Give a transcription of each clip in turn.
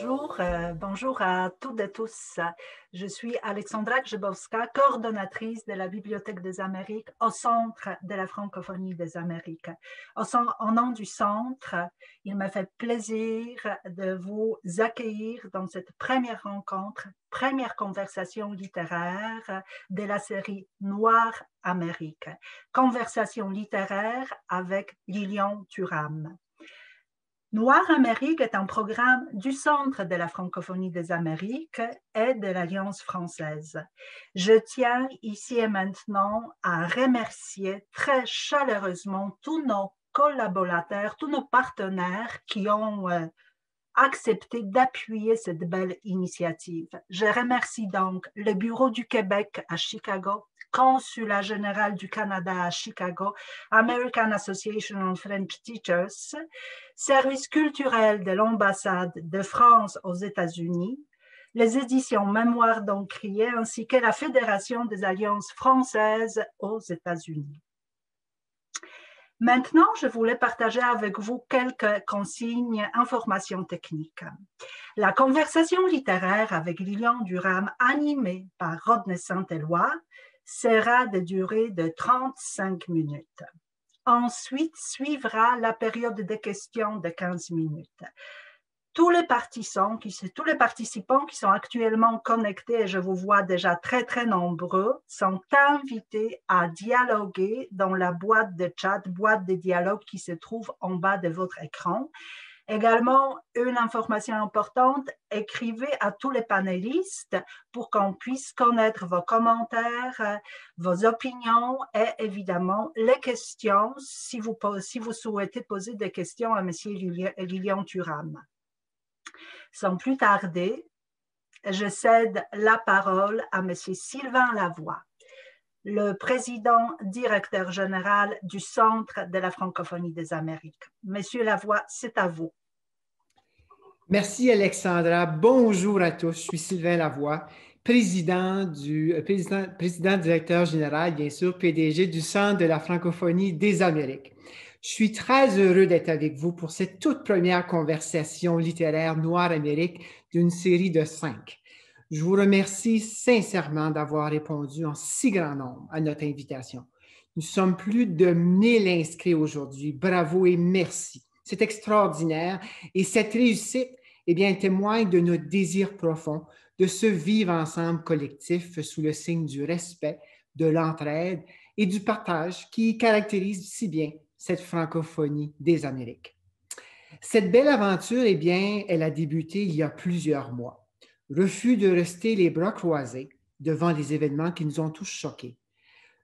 Bonjour à toutes et tous. Je suis Alexandra Grzybowska, coordonnatrice de la Bibliothèque des Amériques au Centre de la francophonie des Amériques. Au nom du Centre, il me fait plaisir de vous accueillir dans cette première rencontre, première conversation littéraire de la série Noire Amérique. Conversation littéraire avec Lilian Thuram. Noire Amérique est un programme du Centre de la francophonie des Amériques et de l'Alliance française. Je tiens ici et maintenant à remercier très chaleureusement tous nos collaborateurs, tous nos partenaires qui ont accepté d'appuyer cette belle initiative. Je remercie donc le Bureau du Québec à Chicago, Consulat général du Canada à Chicago, American Association of French Teachers, Service culturel de l'ambassade de France aux États-Unis, les éditions Mémoire d'Encrier ainsi que la Fédération des Alliances françaises aux États-Unis. Maintenant, je voulais partager avec vous quelques consignes, informations techniques. La conversation littéraire avec Lilian Thuram, animée par Rodney Saint-Éloi, sera de durée de 35 minutes. Ensuite, suivra la période de questions de 15 minutes. Tous les participants qui sont actuellement connectés, et je vous vois déjà très, très nombreux, sont invités à dialoguer dans la boîte de chat, boîte de dialogue qui se trouve en bas de votre écran. Également, une information importante, écrivez à tous les panélistes pour qu'on puisse connaître vos commentaires, vos opinions et évidemment les questions si vous souhaitez poser des questions à M. Lilian Thuram. Sans plus tarder, je cède la parole à M. Sylvain Lavoie, le président directeur général du Centre de la francophonie des Amériques. Monsieur Lavoie, c'est à vous. Merci Alexandra. Bonjour à tous. Je suis Sylvain Lavoie, président directeur général, bien sûr, PDG du Centre de la francophonie des Amériques. Je suis très heureux d'être avec vous pour cette toute première conversation littéraire Noire Amérique d'une série de 5. Je vous remercie sincèrement d'avoir répondu en si grand nombre à notre invitation. Nous sommes plus de 1000 inscrits aujourd'hui. Bravo et merci. C'est extraordinaire et cette réussite témoigne de notre désir profond de se vivre ensemble collectif sous le signe du respect, de l'entraide et du partage qui caractérise si bien cette francophonie des Amériques. Cette belle aventure, elle a débuté il y a plusieurs mois. Refus de rester les bras croisés devant les événements qui nous ont tous choqués.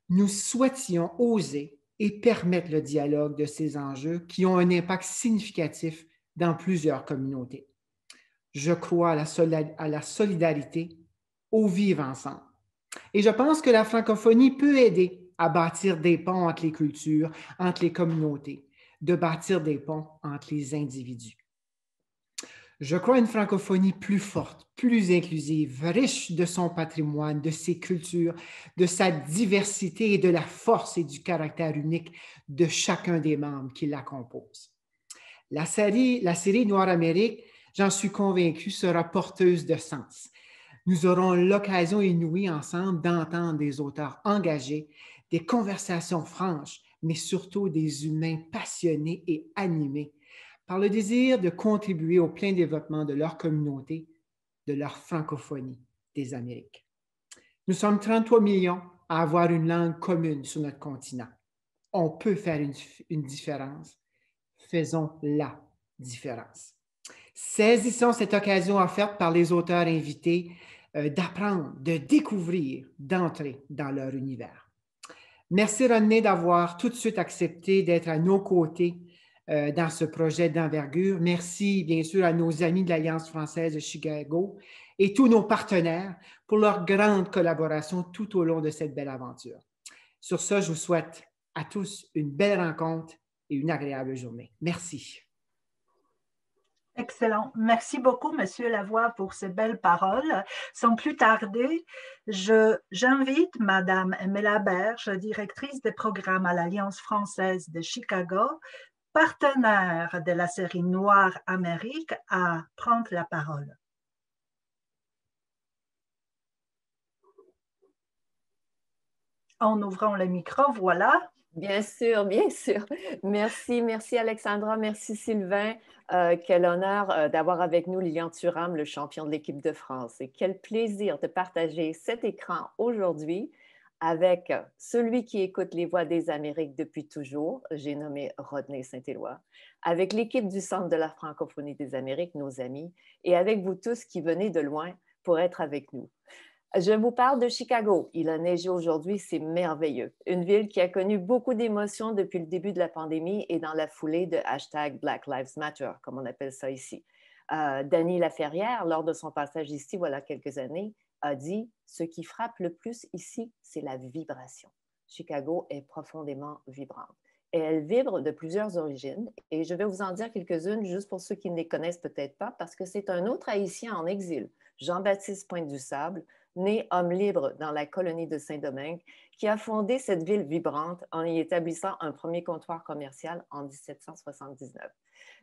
Nous souhaitions oser et permettre le dialogue de ces enjeux qui ont un impact significatif dans plusieurs communautés. Je crois à la solidarité, au vivre ensemble. Et je pense que la francophonie peut aider à bâtir des ponts entre les cultures, entre les communautés, de bâtir des ponts entre les individus. Je crois à une francophonie plus forte, plus inclusive, riche de son patrimoine, de ses cultures, de sa diversité et de la force et du caractère unique de chacun des membres qui la composent. La série Noire Amérique, j'en suis convaincu, sera porteuse de sens. Nous aurons l'occasion inouïe ensemble d'entendre des auteurs engagés, des conversations franches, mais surtout des humains passionnés et animés par le désir de contribuer au plein développement de leur communauté, de leur francophonie des Amériques. Nous sommes 33 millions à avoir une langue commune sur notre continent. On peut faire une différence. Faisons la différence. Saisissons cette occasion offerte par les auteurs invités d'apprendre, de découvrir, d'entrer dans leur univers. Merci Rodney d'avoir tout de suite accepté d'être à nos côtés dans ce projet d'envergure. Merci bien sûr à nos amis de l'Alliance française de Chicago et tous nos partenaires pour leur grande collaboration tout au long de cette belle aventure. Sur ce, je vous souhaite à tous une belle rencontre et une agréable journée. Merci. Excellent. Merci beaucoup, Monsieur Lavoie, pour ces belles paroles. Sans plus tarder, j'invite Madame Mela Berge, directrice des programmes à l'Alliance française de Chicago, partenaire de la série Noire Amérique, à prendre la parole. En ouvrant le micro, voilà. Bien sûr, bien sûr. Merci, merci Alexandra, merci Sylvain. Quel honneur d'avoir avec nous Lilian Thuram, le champion de l'équipe de France. Et quel plaisir de partager cet écran aujourd'hui avec celui qui écoute les voix des Amériques depuis toujours, j'ai nommé Rodney Saint-Éloi, avec l'équipe du Centre de la francophonie des Amériques, nos amis, et avec vous tous qui venez de loin pour être avec nous. Je vous parle de Chicago. Il a neigé aujourd'hui, c'est merveilleux. Une ville qui a connu beaucoup d'émotions depuis le début de la pandémie et dans la foulée de hashtag Black Lives Matter, comme on appelle ça ici. Dany Laferrière, lors de son passage ici, voilà quelques années, a dit « Ce qui frappe le plus ici, c'est la vibration. Chicago est profondément vibrante. » Et elle vibre de plusieurs origines. Et je vais vous en dire quelques-unes, juste pour ceux qui ne les connaissent peut-être pas, parce que c'est un autre Haïtien en exil, Jean-Baptiste Pointe-du-Sable, né homme libre dans la colonie de Saint-Domingue, qui a fondé cette ville vibrante en y établissant un premier comptoir commercial en 1779.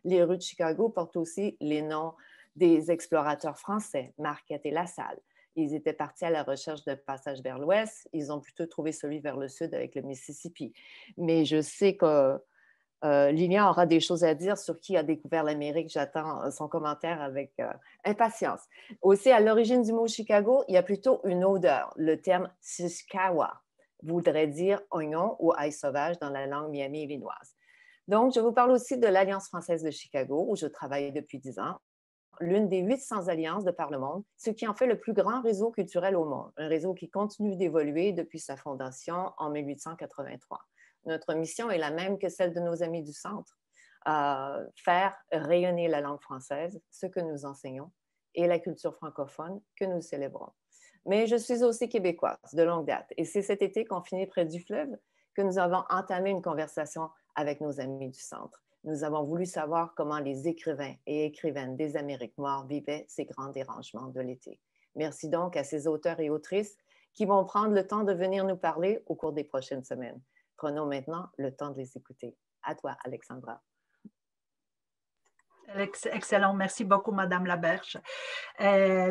Les rues de Chicago portent aussi les noms des explorateurs français, Marquette et Lassalle. Ils étaient partis à la recherche d'un passage vers l'ouest. Ils ont plutôt trouvé celui vers le sud avec le Mississippi. Mais je sais que Lilian aura des choses à dire sur qui a découvert l'Amérique. J'attends son commentaire avec impatience. Aussi, à l'origine du mot Chicago, il y a plutôt une odeur. Le terme Siskawa voudrait dire oignon ou ail sauvage dans la langue miami-illinoise. Donc, je vous parle aussi de l'Alliance française de Chicago, où je travaille depuis 10 ans. L'une des 800 alliances de par le monde, ce qui en fait le plus grand réseau culturel au monde, un réseau qui continue d'évoluer depuis sa fondation en 1883. Notre mission est la même que celle de nos amis du Centre, faire rayonner la langue française, ce que nous enseignons, et la culture francophone que nous célébrons. Mais je suis aussi québécoise de longue date, et c'est cet été confiné près du fleuve que nous avons entamé une conversation avec nos amis du Centre. Nous avons voulu savoir comment les écrivains et écrivaines des Amériques noires vivaient ces grands dérangements de l'été. Merci donc à ces auteurs et autrices qui vont prendre le temps de venir nous parler au cours des prochaines semaines. Prenons maintenant le temps de les écouter. À toi, Alexandra. Excellent, merci beaucoup, Madame Laberge.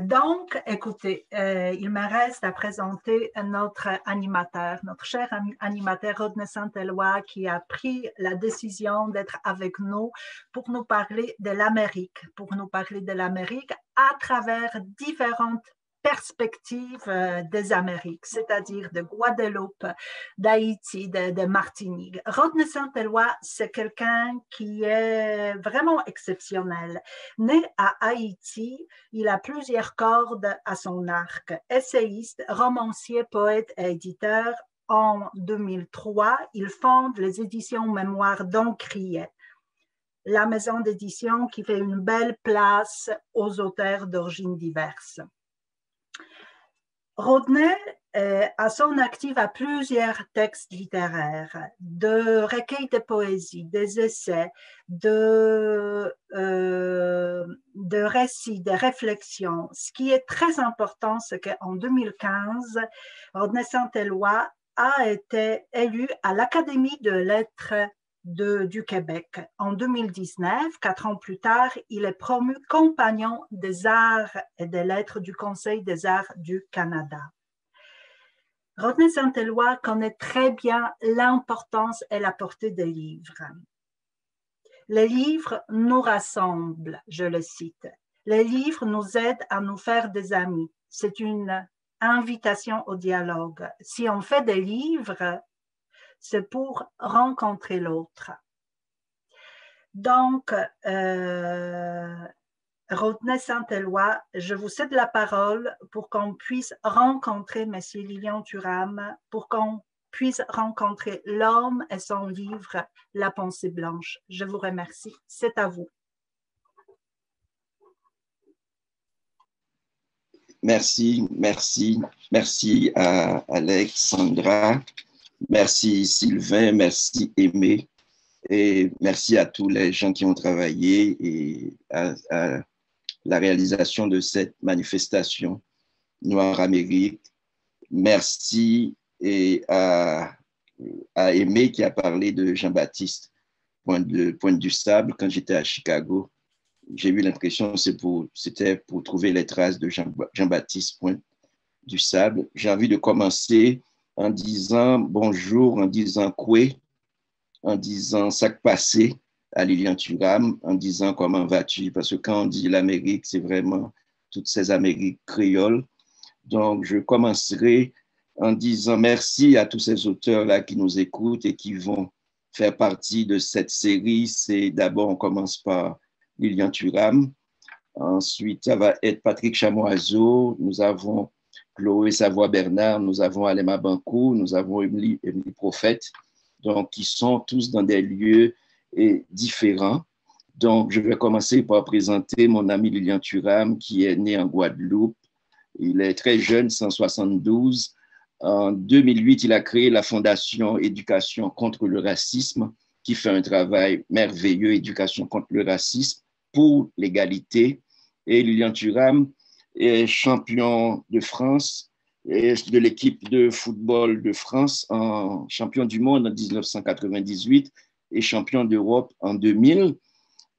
Donc, écoutez, il me reste à présenter notre animateur, notre cher animateur Rodney Saint-Éloi, qui a pris la décision d'être avec nous pour nous parler de l'Amérique, à travers différentes perspectives des Amériques, c'est-à-dire de Guadeloupe, d'Haïti, de Martinique. Rodney Saint-Éloi, c'est quelqu'un qui est vraiment exceptionnel. Né à Haïti, il a plusieurs cordes à son arc. Essayiste, romancier, poète et éditeur, en 2003, il fonde les éditions Mémoires d'Encrier, la maison d'édition qui fait une belle place aux auteurs d'origines diverses. Rodney a son actif à plusieurs textes littéraires, de recueils de poésie, des essais, de récits, de réflexions. Ce qui est très important, c'est qu'en 2015, Rodney Saint-Éloi a été élu à l'Académie de lettres du Québec. En 2019, 4 ans plus tard, il est promu compagnon des arts et des lettres du Conseil des arts du Canada. Rodney Saint-Éloi connaît très bien l'importance et la portée des livres. Les livres nous rassemblent, je le cite. Les livres nous aident à nous faire des amis. C'est une invitation au dialogue. Si on fait des livres, c'est pour rencontrer l'autre. Donc, Rodney Saint-Éloi, je vous cède la parole pour qu'on puisse rencontrer M. Lilian Thuram, pour qu'on puisse rencontrer l'homme et son livre, La pensée blanche. Je vous remercie. C'est à vous. Merci à Alexandra. Merci Sylvain, merci Aimé et merci à tous les gens qui ont travaillé et à la réalisation de cette manifestation Noire Amérique. Merci et à Aimé qui a parlé de Jean-Baptiste Pointe du Sable quand j'étais à Chicago. J'ai eu l'impression que c'était pour trouver les traces de Jean-Baptiste Pointe du Sable. J'ai envie de commencer en disant bonjour, en disant Koué, en disant sac passé à Lilian Thuram, en disant comment vas-tu, parce que quand on dit l'Amérique, c'est vraiment toutes ces Amériques créoles. Donc, je commencerai en disant merci à tous ces auteurs-là qui nous écoutent et qui vont faire partie de cette série. C'est d'abord, on commence par Lilian Thuram. Ensuite, ça va être Patrick Chamoiseau. Nous avons Chloé Savoie-Bernard. Nous avons Alema Bankou. Nous avons Emily Prophète. Donc, qui sont tous dans des lieux différents. Donc, je vais commencer par présenter mon ami Lilian Thuram, qui est né en Guadeloupe. Il est très jeune, 172. En 2008, il a créé la Fondation Éducation contre le racisme, qui fait un travail merveilleux, éducation contre le racisme, pour l'égalité. Et Lilian Thuram est champion de France et de l'équipe de football de France, champion du monde en 1998 et champion d'Europe en 2000.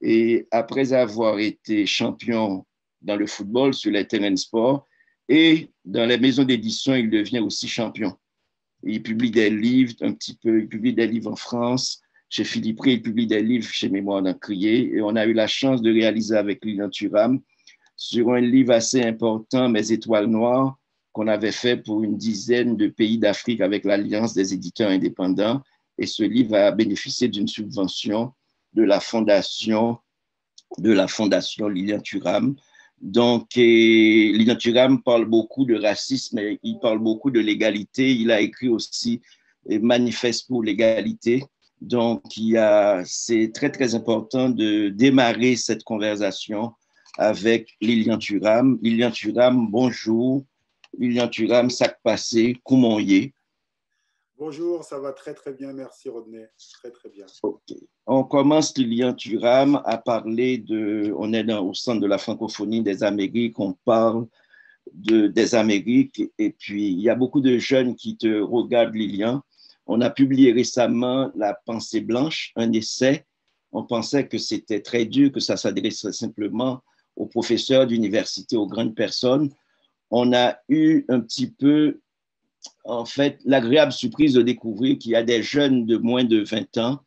Et après avoir été champion dans le football sur les terrains de sport et dans les maisons d'édition, il devient aussi champion. Il publie des livres un petit peu, il publie des livres en France. Chez Philippe Rey, il publie des livres chez Mémoire d'Encrier. Et on a eu la chance de réaliser avec Lilian Thuram sur un livre assez important, Mes étoiles noires, qu'on avait fait pour une dizaine de pays d'Afrique avec l'Alliance des éditeurs indépendants. Et ce livre a bénéficié d'une subvention de la fondation Lilian Thuram. Donc, Lilian Thuram parle beaucoup de racisme, et il parle beaucoup de l'égalité. Il a écrit aussi Manifeste pour l'égalité. Donc, c'est très, très important de démarrer cette conversation avec Lilian Thuram. Lilian Thuram, bonjour. Lilian Thuram, sac passé, comment y est? Bonjour, ça va très très bien, merci Rodney, très très bien. Okay. On commence Lilian Thuram à parler on est au centre de la francophonie des Amériques, on parle des Amériques et puis il y a beaucoup de jeunes qui te regardent Lilian. On a publié récemment La pensée blanche, un essai. On pensait que c'était très dur, que ça s'adresserait simplement aux professeurs d'université, aux grandes personnes. On a eu un petit peu en fait, l'agréable surprise de découvrir qu'il y a des jeunes de moins de 20 ans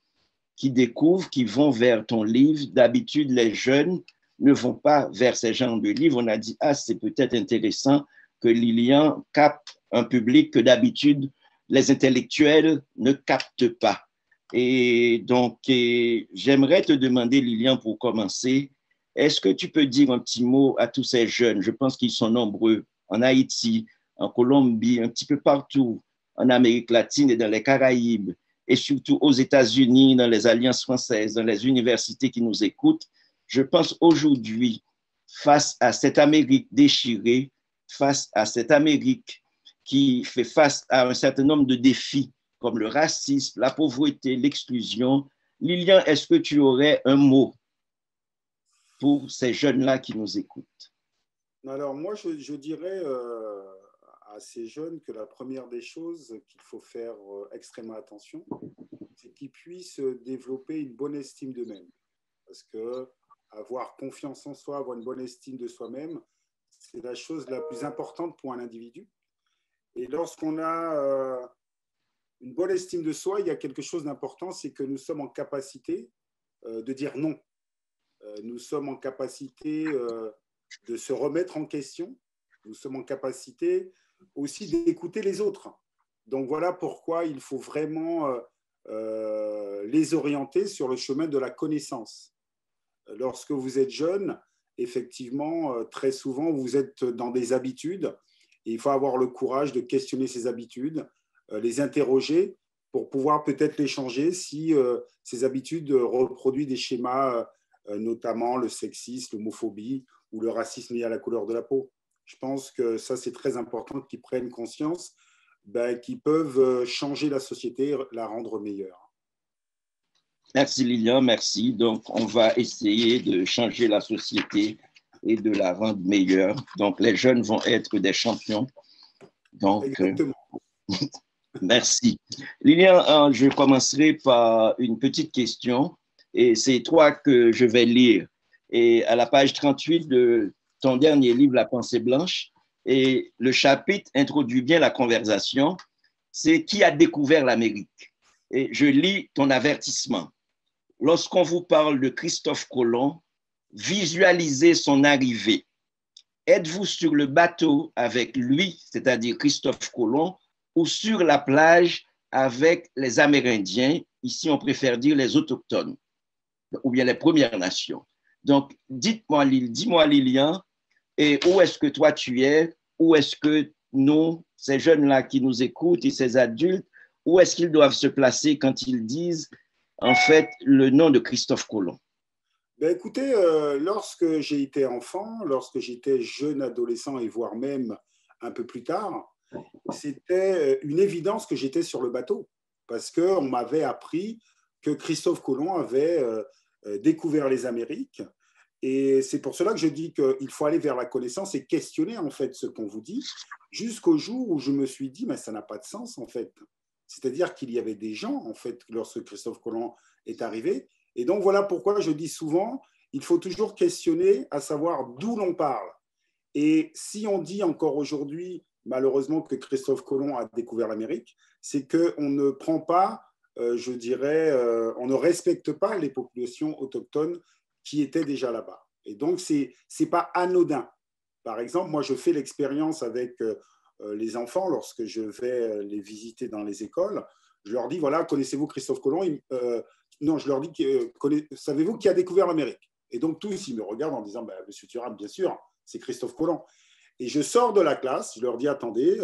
qui découvrent, qui vont vers ton livre. D'habitude, les jeunes ne vont pas vers ces genres de livres. On a dit, c'est peut-être intéressant que Lilian capte un public que d'habitude, les intellectuels ne captent pas. Et donc, j'aimerais te demander, Lilian, pour commencer, est-ce que tu peux dire un petit mot à tous ces jeunes? Je pense qu'ils sont nombreux en Haïti, en Colombie, un petit peu partout, en Amérique latine et dans les Caraïbes, et surtout aux États-Unis, dans les alliances françaises, dans les universités qui nous écoutent. Je pense aujourd'hui, face à cette Amérique déchirée, face à cette Amérique qui fait face à un certain nombre de défis, comme le racisme, la pauvreté, l'exclusion. Lilian, est-ce que tu aurais un mot pour ces jeunes-là qui nous écoutent? Alors, moi, je dirais à ces jeunes que la première des choses qu'il faut faire extrêmement attention, c'est qu'ils puissent développer une bonne estime d'eux-mêmes. Parce que avoir confiance en soi, avoir une bonne estime de soi-même, c'est la chose la plus importante pour un individu. Et lorsqu'on a une bonne estime de soi, il y a quelque chose d'important, c'est que nous sommes en capacité de dire non. Nous sommes en capacité de se remettre en question. Nous sommes en capacité aussi d'écouter les autres. Donc voilà pourquoi il faut vraiment les orienter sur le chemin de la connaissance. Lorsque vous êtes jeune, effectivement, très souvent, vous êtes dans des habitudes et il faut avoir le courage de questionner ces habitudes, les interroger pour pouvoir peut-être les changer si ces habitudes reproduisent des schémas, notamment le sexisme, l'homophobie ou le racisme lié à la couleur de la peau. Je pense que ça, c'est très important qu'ils prennent conscience qu'ils peuvent changer la société, la rendre meilleure. Merci Lilian, merci. Donc, on va essayer de changer la société et de la rendre meilleure. Donc, les jeunes vont être des champions. Donc, exactement. Merci. Lilian, je commencerai par une petite question. et c'est toi que je vais lire. Et à la page 38 de ton dernier livre, La pensée blanche, et le chapitre introduit bien la conversation, c'est qui a découvert l'Amérique. Et je lis ton avertissement. Lorsqu'on vous parle de Christophe Colomb, visualisez son arrivée. Êtes-vous sur le bateau avec lui, c'est-à-dire Christophe Colomb, ou sur la plage avec les Amérindiens, ici on préfère dire les autochtones, ou bien les Premières Nations. Donc, dis-moi Lilian, et où est-ce que toi tu es, où est-ce que nous, ces jeunes-là qui nous écoutent et ces adultes, où est-ce qu'ils doivent se placer quand ils disent en fait le nom de Christophe Colomb? Ben écoutez, lorsque j'ai été enfant, lorsque j'étais jeune adolescent et voire même un peu plus tard, c'était une évidence que j'étais sur le bateau parce qu'on m'avait appris que Christophe Colomb avait découvert les Amériques. Et c'est pour cela que je dis qu'il faut aller vers la connaissance et questionner en fait ce qu'on vous dit, jusqu'au jour où je me suis dit, mais ça n'a pas de sens en fait. C'est-à-dire qu'il y avait des gens en fait lorsque Christophe Colomb est arrivé. Et donc voilà pourquoi je dis souvent, il faut toujours questionner à savoir d'où l'on parle. Et si on dit encore aujourd'hui, malheureusement, que Christophe Colomb a découvert l'Amérique, c'est qu'on ne prend pas, je dirais, on ne respecte pas les populations autochtones qui étaient déjà là-bas. Et donc, ce n'est pas anodin. Par exemple, moi, je fais l'expérience avec les enfants lorsque je vais les visiter dans les écoles. Je leur dis, voilà, connaissez-vous Christophe Colomb? Non, je leur dis, savez-vous qui a découvert l'Amérique? Et donc, tous, ils me regardent en disant, Monsieur Thuram, bien sûr, c'est Christophe Colomb. Et je sors de la classe, je leur dis, attendez,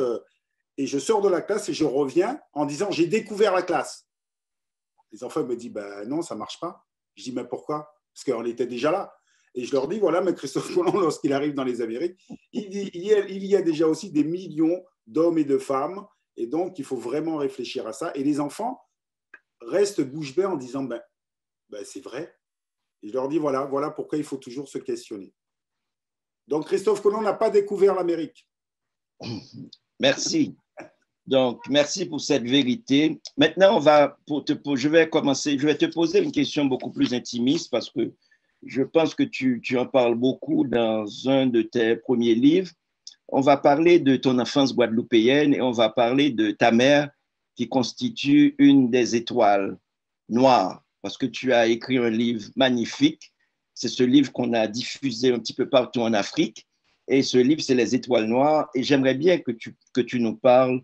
et je sors de la classe et je reviens en disant, j'ai découvert la classe. Les enfants me disent, non, ça ne marche pas. Je dis, mais pourquoi? Parce qu'on était déjà là. Et je leur dis, voilà, mais Christophe Colomb, lorsqu'il arrive dans les Amériques, il y a déjà aussi des millions d'hommes et de femmes. Et donc, il faut vraiment réfléchir à ça. Et les enfants restent bouche bée en disant, c'est vrai. Et je leur dis, voilà pourquoi il faut toujours se questionner. Donc, Christophe Colomb n'a pas découvert l'Amérique. Merci. Donc, merci pour cette vérité. Maintenant, je vais te poser une question beaucoup plus intimiste parce que je pense que tu en parles beaucoup dans un de tes premiers livres. On va parler de ton enfance guadeloupéenne et on va parler de ta mère qui constitue une des étoiles noires parce que tu as écrit un livre magnifique. C'est ce livre qu'on a diffusé un petit peu partout en Afrique. Et ce livre, c'est Les Étoiles Noires. Et j'aimerais bien que tu nous parles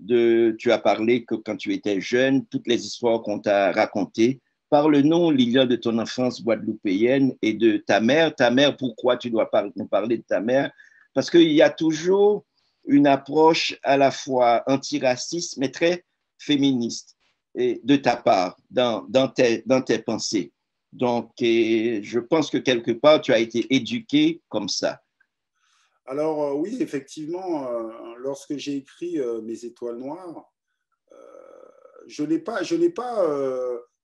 tu as parlé que quand tu étais jeune, toutes les histoires qu'on t'a racontées. Parle-nous, Lilian, de ton enfance guadeloupéenne et de ta mère. Ta mère, pourquoi tu dois nous parler de ta mère? Parce qu'il y a toujours une approche à la fois antiraciste, mais très féministe de ta part, dans tes pensées. Donc, je pense que quelque part, tu as été éduqué comme ça. Alors oui, effectivement, lorsque j'ai écrit Mes Étoiles Noires, je n'ai pas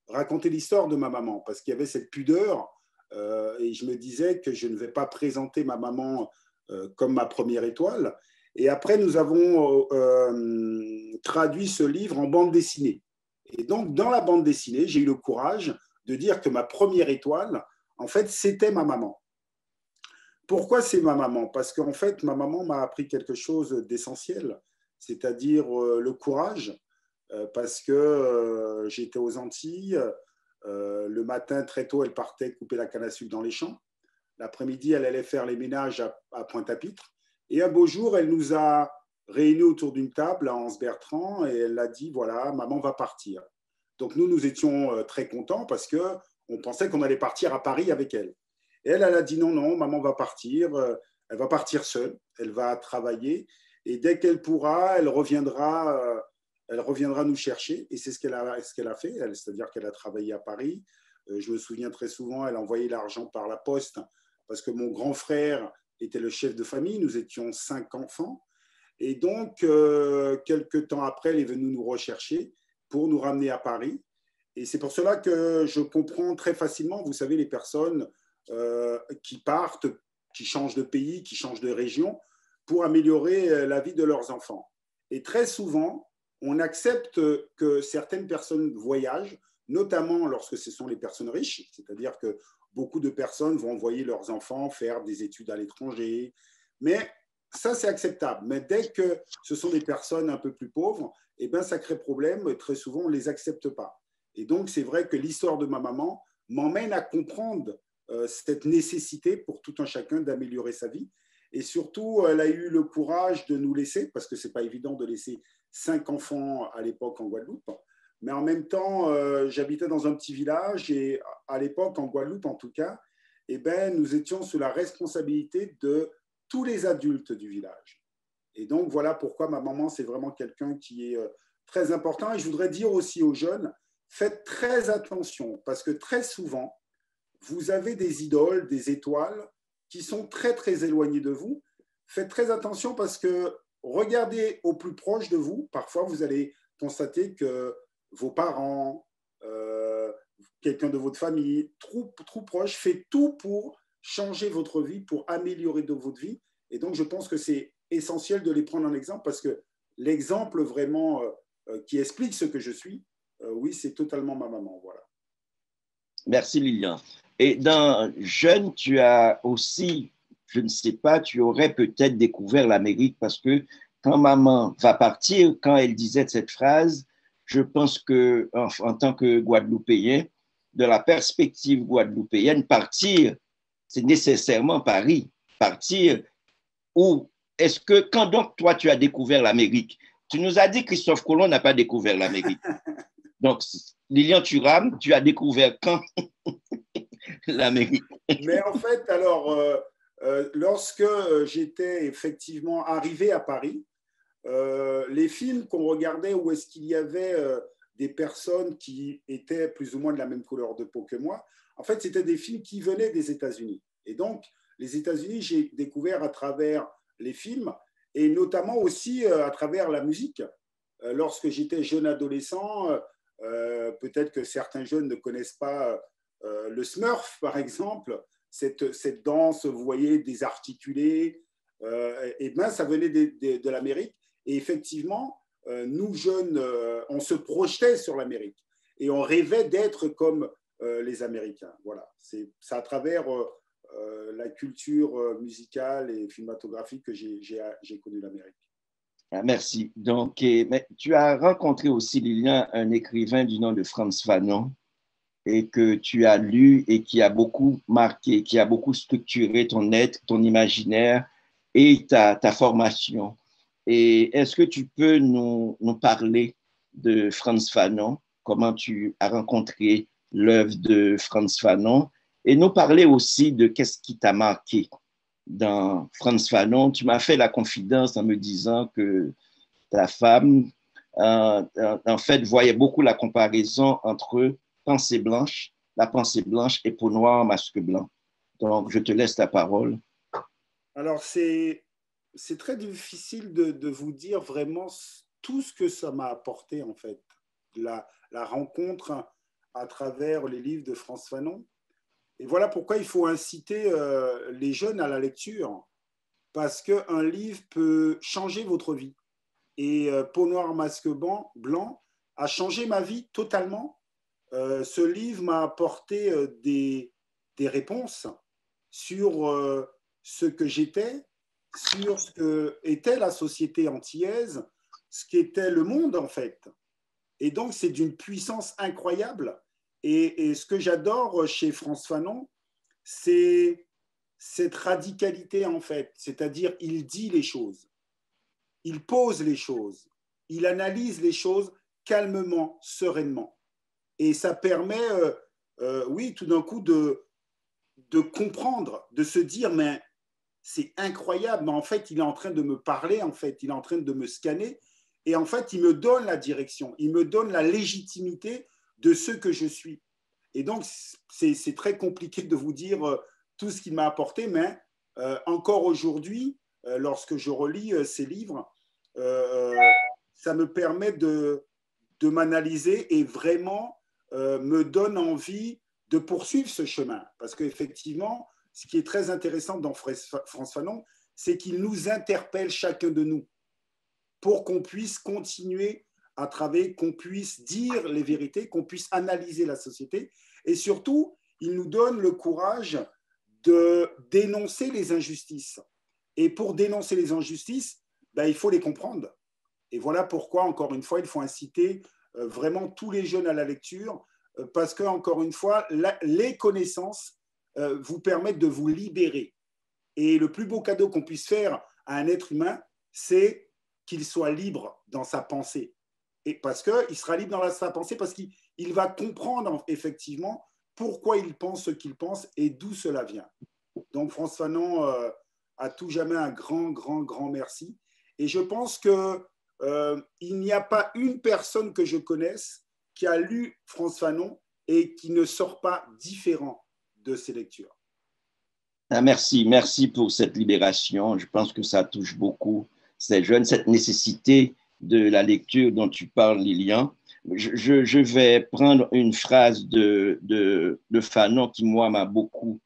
raconté l'histoire de ma maman parce qu'il y avait cette pudeur et je me disais que je ne vais pas présenter ma maman comme ma première étoile. Et après, nous avons traduit ce livre en bande dessinée. Et donc, dans la bande dessinée, j'ai eu le courage de dire que ma première étoile, en fait, c'était ma maman. Pourquoi c'est ma maman? Parce qu'en fait, ma maman m'a appris quelque chose d'essentiel, c'est-à-dire le courage, parce que j'étais aux Antilles. Le matin, très tôt, elle partait couper la canne à sucre dans les champs. L'après-midi, elle allait faire les ménages à Pointe-à-Pitre. Et un beau jour, elle nous a réunis autour d'une table à Anse-Bertrand et elle a dit, voilà, maman va partir. Donc nous étions très contents parce qu'on pensait qu'on allait partir à Paris avec elle. Et elle a dit non, maman va partir, elle va partir seule, elle va travailler et dès qu'elle pourra, elle reviendra nous chercher. Et c'est ce qu'elle a fait, c'est-à-dire qu'elle a travaillé à Paris. Je me souviens très souvent, elle envoyait l'argent par la poste parce que mon grand frère était le chef de famille, nous étions 5 enfants. Et donc, quelques temps après, elle est venue nous rechercher pour nous ramener à Paris. Et c'est pour cela que je comprends très facilement, vous savez, les personnes qui partent, qui changent de pays, qui changent de région pour améliorer la vie de leurs enfants. Et très souvent, on accepte que certaines personnes voyagent notamment lorsque ce sont les personnes riches, c'est-à-dire que beaucoup de personnes vont envoyer leurs enfants faire des études à l'étranger, mais ça, c'est acceptable. Mais dès que ce sont des personnes un peu plus pauvres, eh ben, ça crée problème. Très souvent, on ne les accepte pas. Et donc, c'est vrai que l'histoire de ma maman m'emmène à comprendre cette nécessité pour tout un chacun d'améliorer sa vie. Et surtout, elle a eu le courage de nous laisser, parce que ce n'est pas évident de laisser 5 enfants à l'époque en Guadeloupe. Mais en même temps, j'habitais dans un petit village et à l'époque, en Guadeloupe en tout cas, eh ben, nous étions sous la responsabilité de tous les adultes du village. Et donc, voilà pourquoi ma maman, c'est vraiment quelqu'un qui est très important. Et je voudrais dire aussi aux jeunes, faites très attention, parce que très souvent, vous avez des idoles, des étoiles qui sont très, très éloignées de vous. Faites très attention parce que regardez au plus proche de vous. Parfois, vous allez constater que vos parents, quelqu'un de votre famille, trop proche, fait tout pour changer votre vie, pour améliorer votre vie. Et donc, je pense que c'est essentiel de les prendre en exemple parce que l'exemple vraiment qui explique ce que je suis, oui, c'est totalement ma maman. Voilà. Merci, Lilian. Et dans Jeune, tu as aussi, je ne sais pas, tu aurais peut-être découvert l'Amérique parce que quand maman va partir, quand elle disait cette phrase, je pense que en tant que Guadeloupéen, de la perspective guadeloupéenne, partir, c'est nécessairement Paris. Partir où est-ce que, quand donc toi tu as découvert l'Amérique, tu nous as dit Christophe Colomb n'a pas découvert l'Amérique. Donc, Lilian Thuram, tu as découvert quand l'Amérique? Mais en fait, alors, lorsque j'étais effectivement arrivé à Paris, les films qu'on regardait où est-ce qu'il y avait des personnes qui étaient plus ou moins de la même couleur de peau que moi, en fait, c'était des films qui venaient des États-Unis. Et donc, les États-Unis, j'ai découvert à travers les films et notamment aussi à travers la musique. Lorsque j'étais jeune adolescent, peut-être que certains jeunes ne connaissent pas le Smurf, par exemple, cette danse, vous voyez, désarticulée, et ben, ça venait de l'Amérique. Et effectivement, nous jeunes, on se projetait sur l'Amérique et on rêvait d'être comme les Américains. Voilà, c'est à travers la culture musicale et cinématographique que j'ai connu l'Amérique. Ah, merci. Donc, mais tu as rencontré aussi, Lilian, un écrivain du nom de Frantz Fanon et que tu as lu et qui a beaucoup marqué, qui a beaucoup structuré ton être, ton imaginaire et ta formation. Et est-ce que tu peux nous parler de Frantz Fanon, comment tu as rencontré l'œuvre de Frantz Fanon et nous parler aussi de qu'est-ce qui t'a marqué dans Frantz Fanon? Tu m'as fait la confidence en me disant que ta femme, en fait, voyait beaucoup la comparaison entre pensée blanche, la pensée blanche et peau noire, masque blanc. Donc, je te laisse ta parole. Alors, c'est très difficile de vous dire vraiment tout ce que ça m'a apporté, en fait, la rencontre à travers les livres de Frantz Fanon. Et voilà pourquoi il faut inciter les jeunes à la lecture, parce qu'un livre peut changer votre vie. Et Peau noire, masque blanc a changé ma vie totalement. Ce livre m'a apporté des réponses sur ce que j'étais, sur ce qu'était la société antillaise, ce qu'était le monde en fait. Et donc c'est d'une puissance incroyable. Et ce que j'adore chez Frantz Fanon, c'est cette radicalité en fait, c'est-à-dire il dit les choses, il pose les choses, il analyse les choses calmement, sereinement. Et ça permet, oui, tout d'un coup de comprendre, de se dire, mais c'est incroyable, mais en fait, il est en train de me parler, en fait, il est en train de me scanner, et en fait, il me donne la direction, il me donne la légitimité de ce que je suis. Et donc, c'est très compliqué de vous dire tout ce qu'il m'a apporté, mais encore aujourd'hui, lorsque je relis ces livres, ça me permet de m'analyser et vraiment me donne envie de poursuivre ce chemin. Parce qu'effectivement, ce qui est très intéressant dans Frantz Fanon, c'est qu'il nous interpelle chacun de nous pour qu'on puisse continuer à travers qu'on puisse dire les vérités, qu'on puisse analyser la société. Et surtout, il nous donne le courage de dénoncer les injustices. Et pour dénoncer les injustices, ben, il faut les comprendre. Et voilà pourquoi, encore une fois, il faut inciter vraiment tous les jeunes à la lecture, parce que, encore une fois, les connaissances vous permettent de vous libérer. Et le plus beau cadeau qu'on puisse faire à un être humain, c'est qu'il soit libre dans sa pensée. Et parce qu'il sera libre dans sa pensée, parce qu'il va comprendre effectivement pourquoi il pense ce qu'il pense et d'où cela vient. Donc, Frantz Fanon, à tout jamais un grand, grand, grand merci. Et je pense qu'il n'y a pas une personne que je connaisse qui a lu Frantz Fanon et qui ne sort pas différent de ses lectures. Ah, merci, merci pour cette libération. Je pense que ça touche beaucoup ces jeunes, cette nécessité de la lecture dont tu parles, Lilian. Je vais prendre une phrase de Fanon qui, moi, m'a beaucoup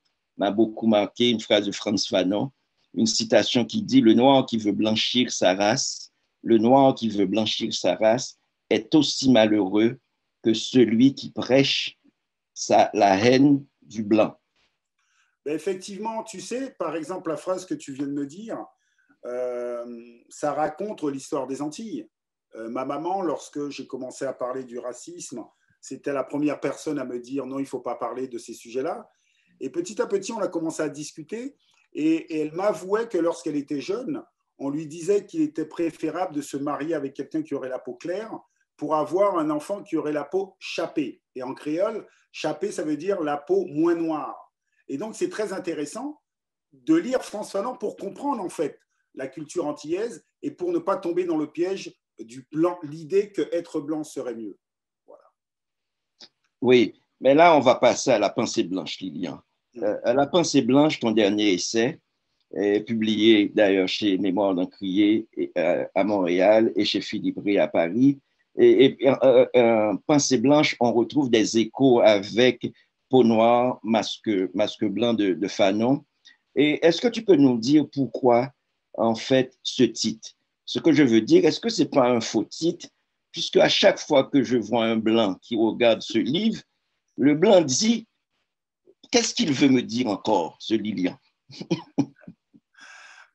marqué, une phrase de Frantz Fanon, une citation qui dit « Le noir qui veut blanchir sa race, le noir qui veut blanchir sa race est aussi malheureux que celui qui prêche la haine du blanc. » Ben effectivement, tu sais, par exemple, la phrase que tu viens de me dire, ça raconte l'histoire des Antilles. Ma maman, lorsque j'ai commencé à parler du racisme, c'était la première personne à me dire non, il ne faut pas parler de ces sujets-là. Et petit à petit, on a commencé à discuter et elle m'avouait que lorsqu'elle était jeune, on lui disait qu'il était préférable de se marier avec quelqu'un qui aurait la peau claire pour avoir un enfant qui aurait la peau chapée. Et en créole, chapée, ça veut dire la peau moins noire. Et donc, c'est très intéressant de lire Frantz Fanon pour comprendre en fait la culture antillaise et pour ne pas tomber dans le piège du blanc, l'idée qu'être blanc serait mieux. Voilà. Oui, mais là, on va passer à La Pensée blanche, Lilian. À La Pensée blanche, ton dernier essai, est publié d'ailleurs chez Mémoire d'Encrier à Montréal et chez Philippe Rey à Paris. Pensée blanche, on retrouve des échos avec Peau noire, masque blanc de Fanon. Et est-ce que tu peux nous dire pourquoi, en fait, ce titre? Ce que je veux dire, est-ce que ce n'est pas un faux titre? Puisque à chaque fois que je vois un blanc qui regarde ce livre, le blanc dit, qu'est-ce qu'il veut me dire encore, ce Lilian?